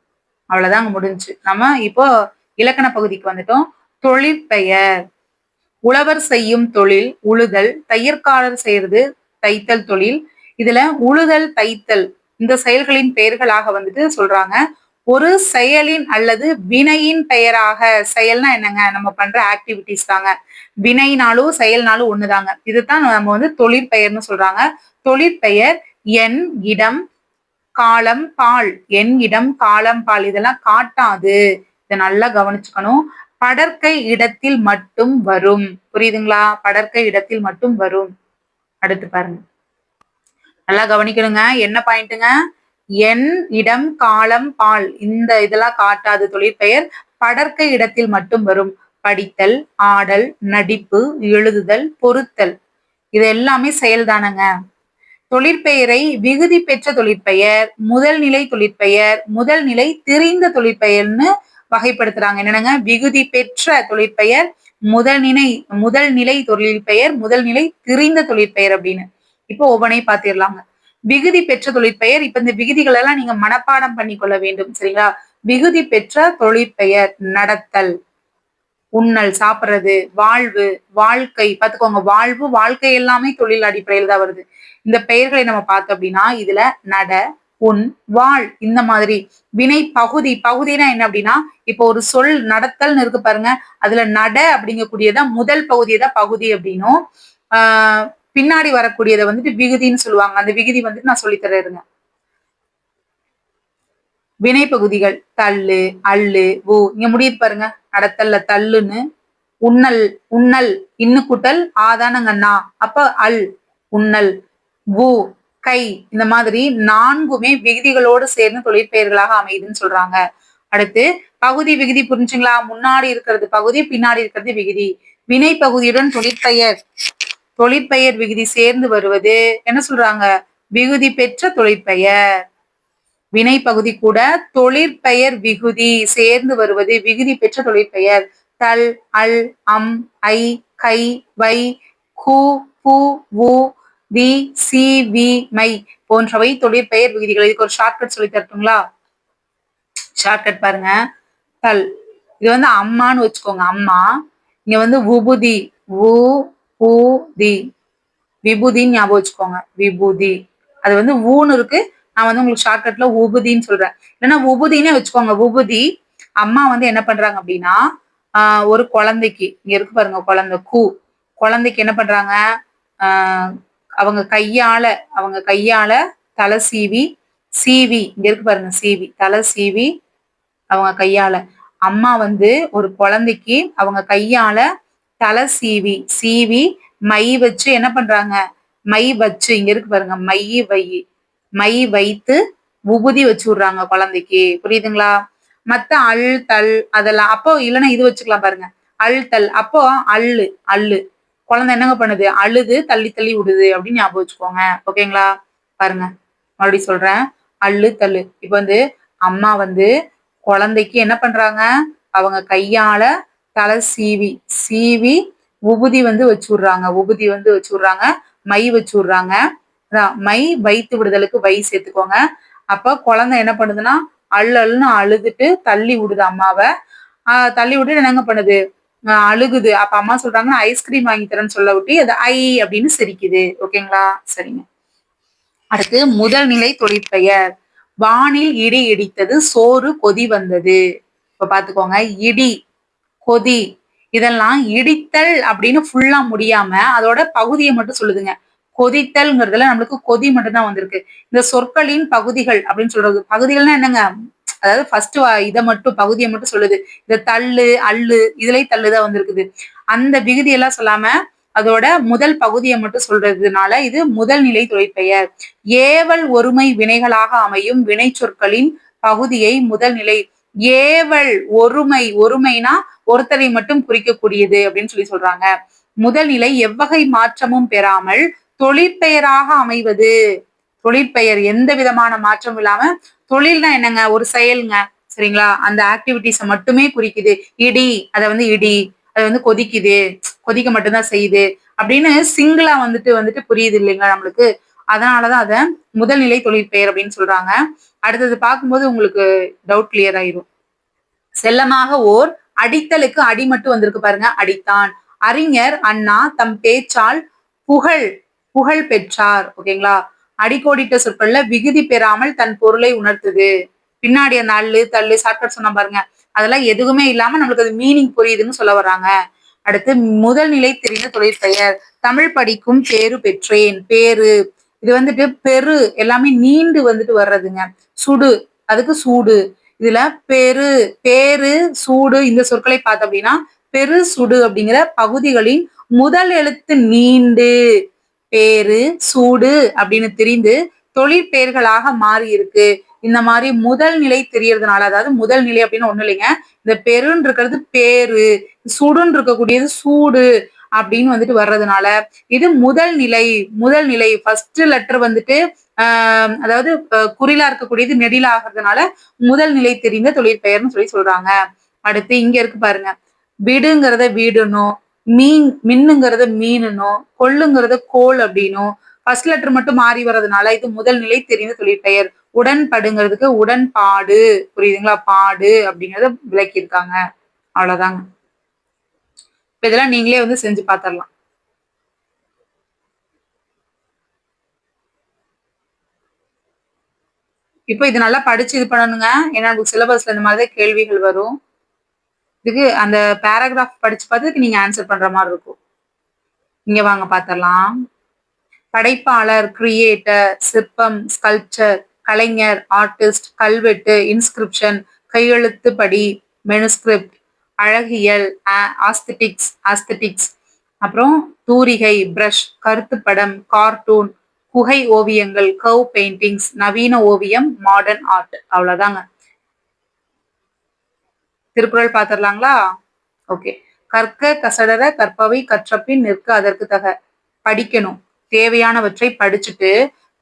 அவ்வளவுதாங்க, முடிஞ்சு. நம்ம இப்போ இலக்கண பகுதிக்கு வந்துட்டோம். தொழிற்பெயர். உழவர் செய்யும் தொழில் உழுதல், தையற்காரர் செய்யறது தைத்தல் தொழில். இதுல உழுதல், தைத்தல் இந்த செயல்களின் பெயர்களாக சொல்றாங்க. ஒரு செயலின் அல்லது வினையின் பெயராக. செயல்னா என்னங்க? நம்ம பண்ற ஆக்டிவிட்டிஸ் தாங்க. வினைனாலும் செயல்னாலும் ஒண்ணுதாங்க. இதுதான் நம்ம தொழிற்பெயர்னு சொல்றாங்க. தொழிற்பெயர் எண், இடம், காலம், பால். எண், இடம், காலம், பால் இதெல்லாம் காட்டாது. இதை நல்லா கவனிச்சுக்கணும். படற்கை இடத்தில் மட்டும் வரும். புரியுதுங்களா? படற்கை இடத்தில் மட்டும் வரும். அடுத்து பாருங்க, நல்லா கவனிக்கணுங்க. என்ன பாயிண்ட்டுங்க? எண், இடம், காலம், பால் இந்த இதெல்லாம் காட்டாது. தொழிற்பெயர் படற்கை இடத்தில் மட்டும் வரும். படித்தல், ஆடல், நடிப்பு, எழுதுதல், பொருத்தல் இது எல்லாமே செயல்தானங்க. தொழிற்பெயரை விகுதி பெற்ற தொழிற்பெயர், முதல் நிலை தொழிற்பெயர், முதல் நிலை திரிந்த தொழிற்பெயர்னு வகைப்படுத்துறாங்க. என்னங்க? விகுதி பெற்ற தொழிற்பெயர், முதல் நிலை தொழிற்பெயர், முதல் நிலை திரிந்த தொழிற்பெயர் அப்படின்னு. இப்போ ஒவ்வொன்றை பார்த்திடலாங்க. விகுதி பெற்ற தொழிற்பெயர். இப்ப இந்த விகுதிகள் எல்லாம் நீங்க மனப்பாடம் பண்ணி கொள்ள வேண்டும். சரிங்களா? விகுதி பெற்ற தொழிற்பெயர் நடத்தல், உண்ணல், சாப்பிடுறது, வாழ்வு, வாழ்க்கை. பாத்துக்கோங்க, வாழ்வு, வாழ்க்கை எல்லாமே தொழில் அடிப்படையில் தான் வருது. இந்த பெயர்களை நம்ம பார்த்தோம் அப்படின்னா இதுல நட, உன், வாழ் இந்த மாதிரி வினை பகுதி. பகுதினா என்ன அப்படின்னா, இப்போ ஒரு சொல் நடத்தல்னு இருக்கு பாருங்க, அதுல நட அப்படிங்கக்கூடியதான் முதல் பகுதியை தான் பகுதி அப்படின்னும், பின்னாடி வரக்கூடியதை விகுதின்னு சொல்லுவாங்க. அந்த விகுதி நான் சொல்லித்தரேங்க. வினை பகுதிகள் தள்ளு, அல்லு, ஊ. இங்க முடியுது பாருங்க, நடத்தல்ல தள்ளுன்னு. உண்ணல், உண்ணல் இன்னு கூட்டல் ஆதானங்கண்ணா, அப்ப அல், உண்ணல். ஊ, கை. இந்த மாதிரி 4மே விகுதிகளோடு சேர்ந்து தொழிற்பெயர்களாக அமையுதுன்னு சொல்றாங்க. அடுத்து பகுதி விகுதி. புரிஞ்சுங்களா? முன்னாடி இருக்கிறது பகுதி, பின்னாடி இருக்கிறது விகுதி. வினை பகுதியுடன் தொழிற்பெயர் விகுதி சேர்ந்து வருவது என்ன சொல்றாங்க? விகுதி பெற்ற தொழிற்பெயர். வினை பகுதி கூட தொழிற்பெயர் விகுதி சேர்ந்து வருவது விகுதி பெற்ற தொழிற்பெயர். தல், அல், அம், ஐ, கை, வை, கு, பு, உ, வி, சி, வி, மை போன்றவை தொழிற்பெயர் விகுதிகள். இதுக்கு ஒரு ஷார்ட்கட் சொல்லி தரட்டுங்களா? ஷார்ட்கட் பாருங்க. தல் இது அம்மான்னு வச்சுக்கோங்க. அம்மா. இங்க உபுதி, உ, உ, தி. விபூதின்னு ஞாபகம் வச்சுக்கோங்க. விபூதி. அது ஊன்னு இருக்கு. நான் உங்களுக்கு ஷார்ட்கட்ல உபுதின்னு சொல்றேன். இல்லைன்னா உபுதினே வச்சுக்கோங்க. உபுதி. அம்மா என்ன பண்றாங்க அப்படின்னா, ஒரு குழந்தைக்கு இங்க இருக்கு பாருங்க, குழந்தை கூ. குழந்தைக்கு என்ன பண்றாங்க? அவங்க கையால தலை சீவி, இங்க இருக்கு பாருங்க சீவி, தலை சீவி அவங்க கையால. அம்மா ஒரு குழந்தைக்கு அவங்க கையால தலை சீவி மை வச்சு என்ன பண்றாங்க? மை வச்சு, இங்க இருக்கு பாருங்க, மை வைத்து உபுதி வச்சு விடுறாங்க குழந்தைக்கு. புரியுதுங்களா? மத்த அல், தல் அதெல்லாம் அப்போ இல்லைன்னா இது வச்சுக்கலாம் பாருங்க, அல், தல். அப்போ அல்லு குழந்தை என்னங்க பண்ணுது? அழுது தள்ளி தள்ளி விடுது அப்படின்னு ஞாபகம் வச்சுக்கோங்க. ஓகேங்களா? பாருங்க, மறுபடியும் சொல்றேன். அல்லு, தள்ளு. இப்ப அம்மா குழந்தைக்கு என்ன பண்றாங்க? அவங்க கையால தலை சீவி உபுதி வச்சு விடுறாங்க. மை வச்சு விடுறாங்க. மை வைத்து விடுதலுக்கு வை சேர்த்துக்கோங்க. அப்ப குழந்தை என்ன பண்ணுதுன்னா அள்ளுன்னு அழுதுட்டு தள்ளி விடுது அம்மாவை. தள்ளி விட்டு என்னங்க பண்ணுது? அழுகுது. அப்ப அம்மா சொல்றாங்கன்னா ஐஸ்கிரீம் வாங்கி தரேன்னு சொல்ல விட்டு அது ஐ அப்படின்னு சிரிக்குது. ஓகேங்களா? சரிங்க. அடுத்து முதல் நிலை தொழிற்பெயர். வானில் இடி இடித்தது, சோறு கொதி வந்தது. இப்ப பாத்துக்கோங்க, இடி, கொதி இதெல்லாம் இடித்தல் அப்படின்னு ஃபுல்லா முடியாம அதோட பகுதியை மட்டும் சொல்லுதுங்க. கொதித்தல்ங்கிறதுல நம்மளுக்கு கொதி மட்டும்தான் வந்திருக்கு. இந்த சொற்களின் பகுதிகள் அப்படின்னு சொல்றது. பகுதிகள்னா என்னங்க? அதாவது ஃபர்ஸ்ட் இதை மட்டும் பகுதியை மட்டும் சொல்லுது. இந்த தள்ளு, அல்லு இதுலயும் தள்ளுதான் வந்திருக்குது. அந்த விகுதி எல்லாம் சொல்லாம அதோட முதல் பகுதியை மட்டும் சொல்றதுனால இது முதல் நிலை தொழிற்பெயர். ஏவல் ஒருமை வினைகளாக அமையும் வினை சொற்களின் பகுதியை முதல் நிலை. ஏவல் ஒருமை, ஒருமைனா ஒருத்தரை மட்டும் குறிக்கக்கூடியது அப்படின்னு சொல்றாங்க. முதல் நிலை எவ்வகை மாற்றமும் பெறாமல் தொழிற்பெயராக அமைவது. தொழிற்பெயர் எந்த விதமான மாற்றம் இல்லாம, தொழில்னா என்னங்க, ஒரு செயலுங்க, சரிங்களா, அந்த ஆக்டிவிட்டிஸ மட்டுமே குறிக்குது. இடி, அத இடி, அது கொதிக்குது, கொதிக்க மட்டும்தான் செய்யுது அப்படின்னு சிங்கிளா வந்துட்டு புரியுது இல்லைங்களா நம்மளுக்கு. அதனாலதான் அத முதல்நிலை தொழிற்பெயர் அப்படின்னு சொல்றாங்க. அடுத்தது பார்க்கும்போது உங்களுக்கு டவுட் கிளியர் ஆயிரும். செல்லமாக ஓர் அடித்தலுக்கு அடி மட்டும் வந்திருக்கு பாருங்க, அடித்தான். அறிஞர் அண்ணா தம் பேச்சால் புகழ் பெற்றார். ஓகேங்களா. அடிக்கோடிட்ட சொற்கள்ல விகுதி பெறாமல் தன் பொருளை உணர்த்துது. பின்னாடி அந்த அல்லு தள்ளு ஷார்ட்கட் சொன்ன பாருங்க, அதெல்லாம் எதுவுமே இல்லாம நம்மளுக்கு அது மீனிங் புரியுதுன்னு சொல்ல வர்றாங்க. அடுத்து முதல் நிலை தெரிந்த தொழிற்பெயர். தமிழ் படிக்கும் பேரு பெற்றேன். பேரு இது பெரு எல்லாமே நீண்டு வர்றதுங்க. சுடு, அதுக்கு சூடு. இதுல பெரு, பேரு, சூடு இந்த சொற்களை பார்த்தோம் அப்படின்னா பெரு சுடு அப்படிங்கிற பகுதிகளின் முதல் எழுத்து நீண்டு பேரு சூடு அப்படின்னு தெரிந்து தொழிற்பெயர்களாக மாறி இருக்கு. இந்த மாதிரி முதல் நிலை தெரியறதுனால, அதாவது முதல் நிலை அப்படின்னு ஒண்ணு இல்லைங்க, இந்த பெருன்னு இருக்கிறது பேரு, சுடுன்னு இருக்கக்கூடியது சூடு அப்படின்னு வர்றதுனால இது முதல் நிலை. முதல் நிலை ஃபர்ஸ்ட் லெட்டர் அதாவது குறிலா இருக்கக்கூடியது நெடிலா ஆகிறதுனால முதல் நிலை தெரிந்த தொழிற்பெயர்னு சொல்றாங்க. அடுத்து இங்க இருக்கு பாருங்க, விடுங்கிறத வீடுனும், மின்னுங்கிறத மீனுனும், கொள்ளுங்கிறத கோல் அப்படின்னும், ஃபர்ஸ்ட் லெட்டர் மட்டும் மாறி வர்றதுனால இது முதல் நிலை தெரிந்த தொழிற்பெயர். உடன்படுங்கிறதுக்கு உடன்பாடு, புரியுதுங்களா, பாடு அப்படிங்கறத விளக்கியிருக்காங்க. அவ்வளவுதாங்க. இப்ப இதெல்லாம் நீங்களே செஞ்சு பாத்திரலாம். இப்போ இது நல்லா படிச்சு இது பண்ணணுங்க. ஏன்னா உங்களுக்கு சிலபஸ்ல இந்த மாதிரிதான் கேள்விகள் வரும். இதுக்கு அந்த பேராகிராஃப் படிச்சு பார்த்து நீங்க ஆன்சர் பண்ற மாதிரி இருக்கும். இங்க வாங்க பாத்திரலாம். படைப்பாளர், கிரியேட்டர், சிற்பம், ஸ்கல்ப்சர், கலைஞர், ஆர்டிஸ்ட், கல்வெட்டு, இன்ஸ்கிரிப்ஷன், கையெழுத்துப்படி, மெனுஸ்கிரிப்ட், அழகியல், ஆஸ்தெட்டிக்ஸ், அப்புறம் தூரிகை, பிரஷ், கருத்துப்படம், கார்ட்டூன், குகை ஓவியங்கள், கர்வ் பெயிண்டிங்ஸ், நவீன ஓவியம், மாடர்ன் ஆர்ட். அவ்வளவுதாங்க. திருக்குறள் பாத்திரலாங்களா? ஓகே. கற்க கசடர கற்பவை கற்றபின் நிற்க அதற்கு தக. படிக்கணும், தேவையானவற்றை படிச்சுட்டு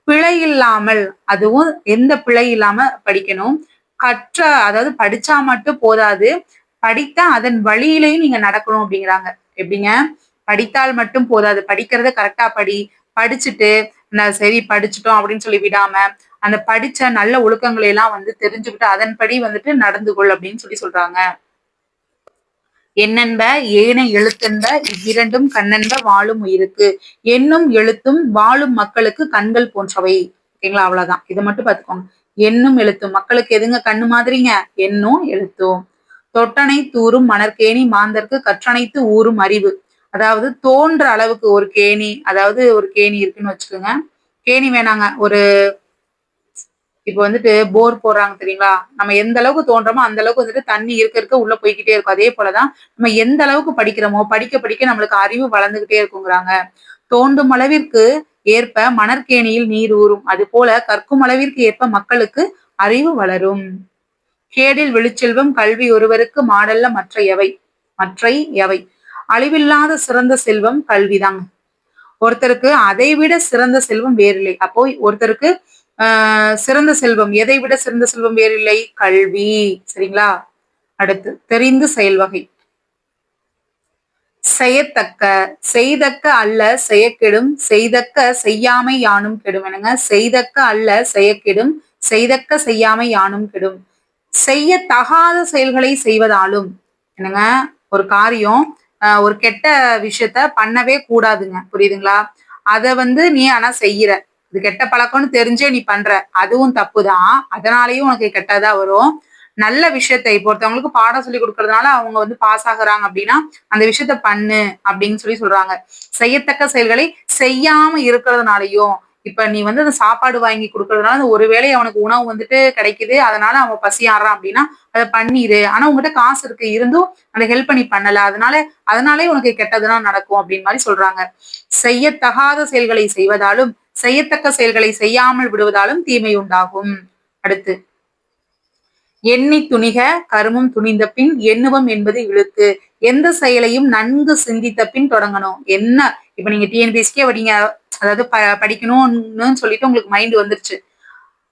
பிழை இல்லாமல், அதுவும் எந்த பிழை இல்லாம படிக்கணும். அதாவது படிச்சா மட்டும் போதாது, படித்தா அதன் வழியிலையும் நீங்க நடக்கணும் அப்படிங்கிறாங்க. எப்படிங்க? படித்தால் மட்டும் போதாது, படிக்கிறத கரெக்டா படிச்சுட்டு சரி படிச்சுட்டோம் அப்படின்னு சொல்லி விடாம அந்த படிச்ச நல்ல ஒழுக்கங்களை எல்லாம் தெரிஞ்சுக்கிட்டு அதன்படி நடந்து கொள் அப்படின்னு சொல்றாங்க. எண்ணென்ப ஏன எழுத்தென்ப இவ்விரண்டும் கண்ணென்ப வாழும் உயிருக்கு. எண்ணும் எழுத்தும் வாழும் மக்களுக்கு கண்கள் போன்றவை. ஓகேங்களா, அவ்வளவுதான். இதை மட்டும் பாத்துக்கோங்க. எண்ணும் எழுத்தும் மக்களுக்கு எதுங்க கண்ணு மாதிரிங்க? எண்ணும் எழுத்தும். தொட்டனை தூரும் மணற்கேணி மாந்தர்க்கு கற்றனைத்து ஊரும் அறிவு. அதாவது தோன்ற அளவுக்கு ஒரு கேணி, அதாவது ஒரு கேணி இருக்குன்னு வச்சுக்கோங்க. கேணி வேணாங்க, ஒரு இப்ப போர் போடுறாங்க தெரியுங்களா, நம்ம எந்த அளவுக்கு தோன்றமோ அந்த அளவுக்கு தண்ணி இருக்க உள்ள போய்கிட்டே இருக்கும். அதே போலதான் நம்ம எந்த அளவுக்கு படிக்கிறோமோ படிக்க நம்மளுக்கு அறிவு வளர்ந்துகிட்டே இருக்குங்கிறாங்க. தோண்டும் அளவிற்கு ஏற்ப மணற்கேணியில் நீர் ஊறும், அது போல கற்கும் அளவிற்கு ஏற்ப மக்களுக்கு அறிவு வளரும். கேடில் வெளிச்செல்வம் கல்வி ஒருவருக்கு மாடல்ல மற்றை எவை. அழிவில்லாத சிறந்த செல்வம் கல்விதாங்க. ஒருத்தருக்கு அதை விட சிறந்த செல்வம் வேறில்லை. அப்போ ஒருத்தருக்கு சிறந்த செல்வம், எதை விட சிறந்த செல்வம் வேறில்லை? கல்வி. சரிங்களா. அடுத்து தெரிந்து செயல் வகை. செய்யத்தக்க, செய்தக்க அல்ல செய்யக்கெடும், செய்தக்க செய்யாமை யானும் கெடும். என்னங்க? செய்தக்க அல்ல செய்யக்கெடும், செய்தக்க செய்யாமை யானும் கெடும். செய்யத்தகாத செயல்களை செய்வதாலும். என்னங்க? ஒரு காரியம், ஒரு கெட்ட விஷயத்த பண்ணவே கூடாதுங்க, புரியுதுங்களா? அத நீ ஆனா செய்யற, இது கெட்ட பழக்கம்னு தெரிஞ்சே நீ பண்ற, அதுவும் தப்புதான், அதனாலயும் உனக்கு கெட்டதா வரும். நல்ல விஷயத்தை இப்போ ஒருத்தவங்களுக்கு பாடம் சொல்லி கொடுக்கறதுனால அவங்க பாஸ் ஆகுறாங்க அப்படின்னா அந்த விஷயத்த பண்ணு அப்படின்னு சொல்றாங்க. செய்யத்தக்க செயல்களை செய்யாம இருக்கிறதுனாலயும், இப்ப நீ வந்து அந்த சாப்பாடு வாங்கி கொடுக்கறதுனால அந்த ஒருவேளை அவனுக்கு உணவு வந்துட்டு கிடைக்குது, அதனால அவன் பசியாடுறான் அப்படின்னா அதை பண்ணிரு. ஆனா உங்ககிட்ட காசு இருக்கு இருந்தும் அந்த ஹெல்ப் பண்ணி பண்ணல, அதனாலே உனக்கு கெட்டதுதான் நடக்கும் அப்படின்னு மாதிரி சொல்றாங்க. செய்யத்தகாத செயல்களை செய்வதாலும் செய்யத்தக்க செயல்களை செய்யாமல் விடுவதாலும் தீமை உண்டாகும். அடுத்து, எண்ணி துணிக கருமம் துணிந்த பின் எண்ணுவம் என்பது இழுக்கு. எந்த செயலையும் நன்கு சிந்தித்த பின் தொடங்கணும். என்ன இப்ப நீங்க டிஎன்பிஎஸ்கே வரீங்க, அதாவது படிக்கணும்னு சொல்லிட்டு உங்களுக்கு மைண்ட் வந்துருச்சு.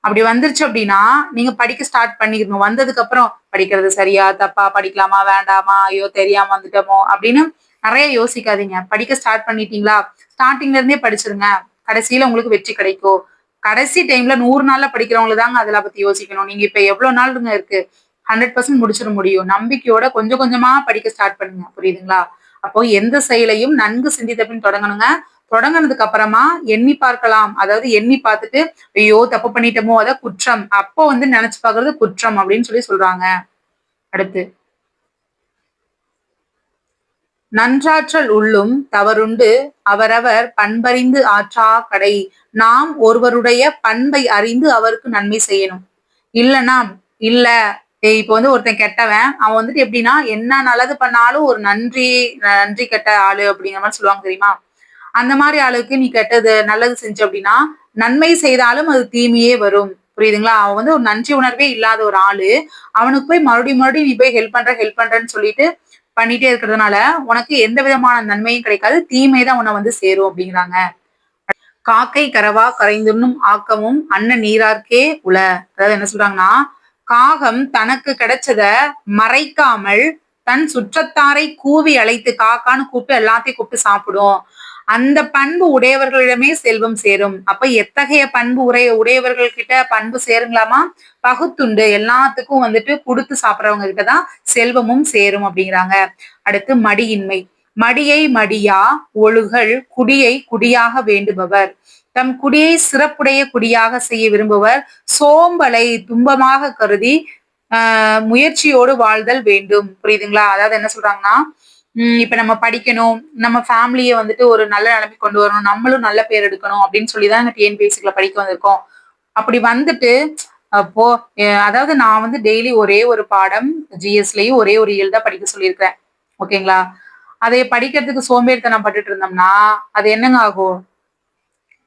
அப்படி வந்துருச்சு அப்படின்னா நீங்க படிக்க ஸ்டார்ட் பண்ணிக்கணும். வந்ததுக்கு அப்புறம் படிக்கிறது சரியா தப்பா, படிக்கலாமா வேண்டாமா, ஐயோ தெரியாம வந்துட்டோமோ அப்படின்னு நிறைய யோசிக்காதீங்க. படிக்க ஸ்டார்ட் பண்ணிட்டீங்களா, ஸ்டார்டிங்ல இருந்தே படிச்சிருங்க. கடைசியில உங்களுக்கு வெற்றி கிடைக்கும். கடைசி டைம்ல 100 நாள்ல படிக்கிறவங்க தாங்க அதெல்லாம் பத்தி யோசிக்கணும். நீங்க இப்ப எவ்வளவு நாளுங்க இருக்கு, 100% முடிச்சிட முடியும். நம்பிக்கையோட கொஞ்சம் கொஞ்சமா படிக்க ஸ்டார்ட் பண்ணுங்க. புரியுதுங்களா? அப்போ எந்த செயலையும் நன்கு சிந்தித்த பின் தொடங்கணுங்க. தொடங்கினதுக்கு அப்புறமா எண்ணி பார்க்கலாம். அதாவது எண்ணி பார்த்துட்டு ஐயோ தப்பு பண்ணிட்டோமோ அத குற்றம், அப்போ வந்து நினைச்சு பாக்குறது குற்றம் அப்படின்னு சொல்றாங்க. அடுத்து, நன்றாற்றல் உள்ளும் தவறுண்டு அவரவர் பண்பறிந்து ஆற்றா கடை. நாம் ஒருவருடைய பண்பை அறிந்து அவருக்கு நன்மை செய்யணும். இல்லைன்னா இல்ல, இப்ப வந்து ஒருத்தன் கெட்டவன், அவன் வந்துட்டு எப்படின்னா என்ன நல்லது பண்ணாலும் ஒரு நன்றி நன்றி கெட்ட ஆளு அப்படிங்கிற மாதிரி சொல்லுவாங்க தெரியுமா? அந்த மாதிரி ஆளுக்கு நீ கெட்டது நல்லது செஞ்ச அப்படின்னா நன்மை செய்தாலும் அது தீமையே வரும். புரியுதுங்களா? அவன் வந்து ஒரு நன்றி உணர்வே இல்லாத ஒரு ஆளு, அவனுக்கு போய் மறுபடியும் நீ போய் ஹெல்ப் பண்றேன்னு சொல்லிட்டு பண்ணிட்டே இருக்கிறதுனால உனக்கு எந்த விதமான நன்மையும் கிடைக்காது, தீமை தான் உன்னை வந்து சேரும் அப்படிங்கிறாங்க. காக்கை கரவா கரைந்துண்ணும் ஆக்கமும் அன்ன நீரார்க்கே உல. அதாவது என்ன சொல்றாங்கன்னா, காகம் தனக்கு கிடைச்சத மறைக்காமல் தன் சுற்றத்தாரை கூவி அழைத்து, காக்கான்னு கூப்பிட்டு எல்லாத்தையும் கூப்பிட்டு சாப்பிடும். அந்த பண்பு உடையவர்களிடமே செல்வம் சேரும். அப்ப எத்தகைய பண்பு உடையவர்கள் கிட்ட பண்பு சேருங்களாமா? பகுத்துண்டு எல்லாத்துக்கும் வந்துட்டு கொடுத்து சாப்பிடுறவங்க கிட்டதான் செல்வமும் சேரும் அப்படிங்கிறாங்க. அடுத்து, மடியின்மை. மடியை மடியா ஒழுகல் குடியை குடியாக வேண்டுபவர். தம் குடியை சிறப்புடைய குடியாக செய்ய விரும்புவர் சோம்பலை துன்பமாக கருதி முயற்சியோடு வாழ்தல் வேண்டும். புரியுதுங்களா? அதாவது என்ன சொல்றாங்கன்னா, இப்ப நம்ம படிக்கணும், நம்ம ஃபேமிலிய வந்துட்டு ஒரு நல்ல நிலைமை கொண்டு வரணும், நம்மளும் நல்ல பேர் எடுக்கணும் அப்படின்னு சொல்லிதான் இந்த டிஎன்பிஎஸ்சிக்குள்ள படிக்க வந்திருக்கோம். அப்படி வந்துட்டு அப்போ அதாவது நான் வந்து டெய்லி ஒரே ஒரு பாடம் ஜிஎஸ்லயும் ஒரே ஒரு இயல் தான் படிக்க சொல்லியிருக்கிறேன். ஓகேங்களா? அதை படிக்கிறதுக்கு சோம்பேறித்தனம் பட்டுட்டு இருந்தோம்னா அது என்னங்க ஆகும்?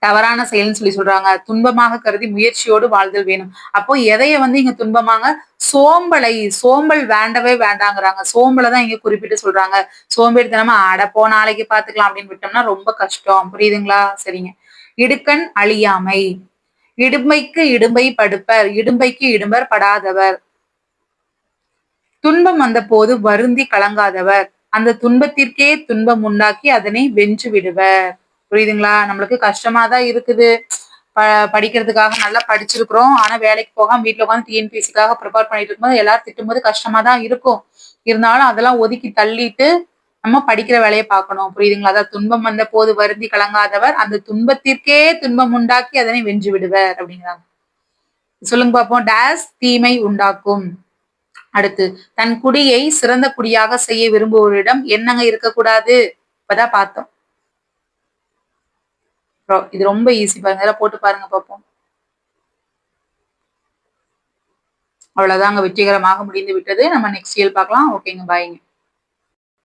தவறான செயல்னு சொல்றாங்க. துன்பமாக கருதி முயற்சியோடு வாழ்தல் வேணும். அப்போ எதைய வந்து இங்க துன்பமாங்க? சோம்பல் வேண்டவே வேண்டாங்கிறாங்க. சோம்பலை தான் இங்க குறிப்பிட்டு சொல்றாங்க. சோம்பேறித்தனமா அடப்போ நாளைக்கு பாத்துக்கலாம் அப்படின்னு விட்டோம்னா ரொம்ப கஷ்டம். புரியுதுங்களா? சரிங்க. இடுக்கண் அழியாமை. இடும்பைக்கு இடும்பை படுப்பர், இடும்பைக்கு இடும்பர் படாதவர். துன்பம் வந்த போது வருந்தி கலங்காதவர், அந்த துன்பத்திற்கே துன்பம் உண்டாக்கி அதனை வென்று விடுவர். புரியுதுங்களா? நம்மளுக்கு கஷ்டமா தான் இருக்குது, படிக்கிறதுக்காக நல்லா படிச்சிருக்கிறோம், ஆனா வேலைக்கு போகாம வீட்டுல உட்காந்து டிஎன்பிஎஸ்சிக்காக ப்ரிப்பேர் பண்ணிட்டு இருக்கும்போது எல்லாரும் திட்டும்போது கஷ்டமா தான் இருக்கும். இருந்தாலும் அதெல்லாம் ஒதுக்கி தள்ளிட்டு நம்ம படிக்கிற வேலையை பார்க்கணும். புரியுதுங்களா? அதாவது துன்பம் வந்த போது வருந்தி கலங்காதவர், அந்த துன்பத்திற்கே துன்பம் உண்டாக்கி அதனை வென்று விடுவர் அப்படிங்கிறாங்க. சொல்லுங்க பார்ப்போம். டேஸ் தீமை உண்டாக்கும். அடுத்து, தன் குடியை சிறந்த குடியாக செய்ய விரும்புவோரிடம் என்னங்க இருக்கக்கூடாது? இப்பதான் பார்த்தோம். இது ரொம்ப ஈஸி பாருங்க, இதெல்லாம் போட்டு பாருங்க பார்ப்போம். அவ்வளவுதாங்க, வெற்றிகரமாக முடிந்து விட்டது. நம்ம நெக்ஸ்ட் இயல் பார்க்கலாம். ஓகேங்க, பாய்ங்க.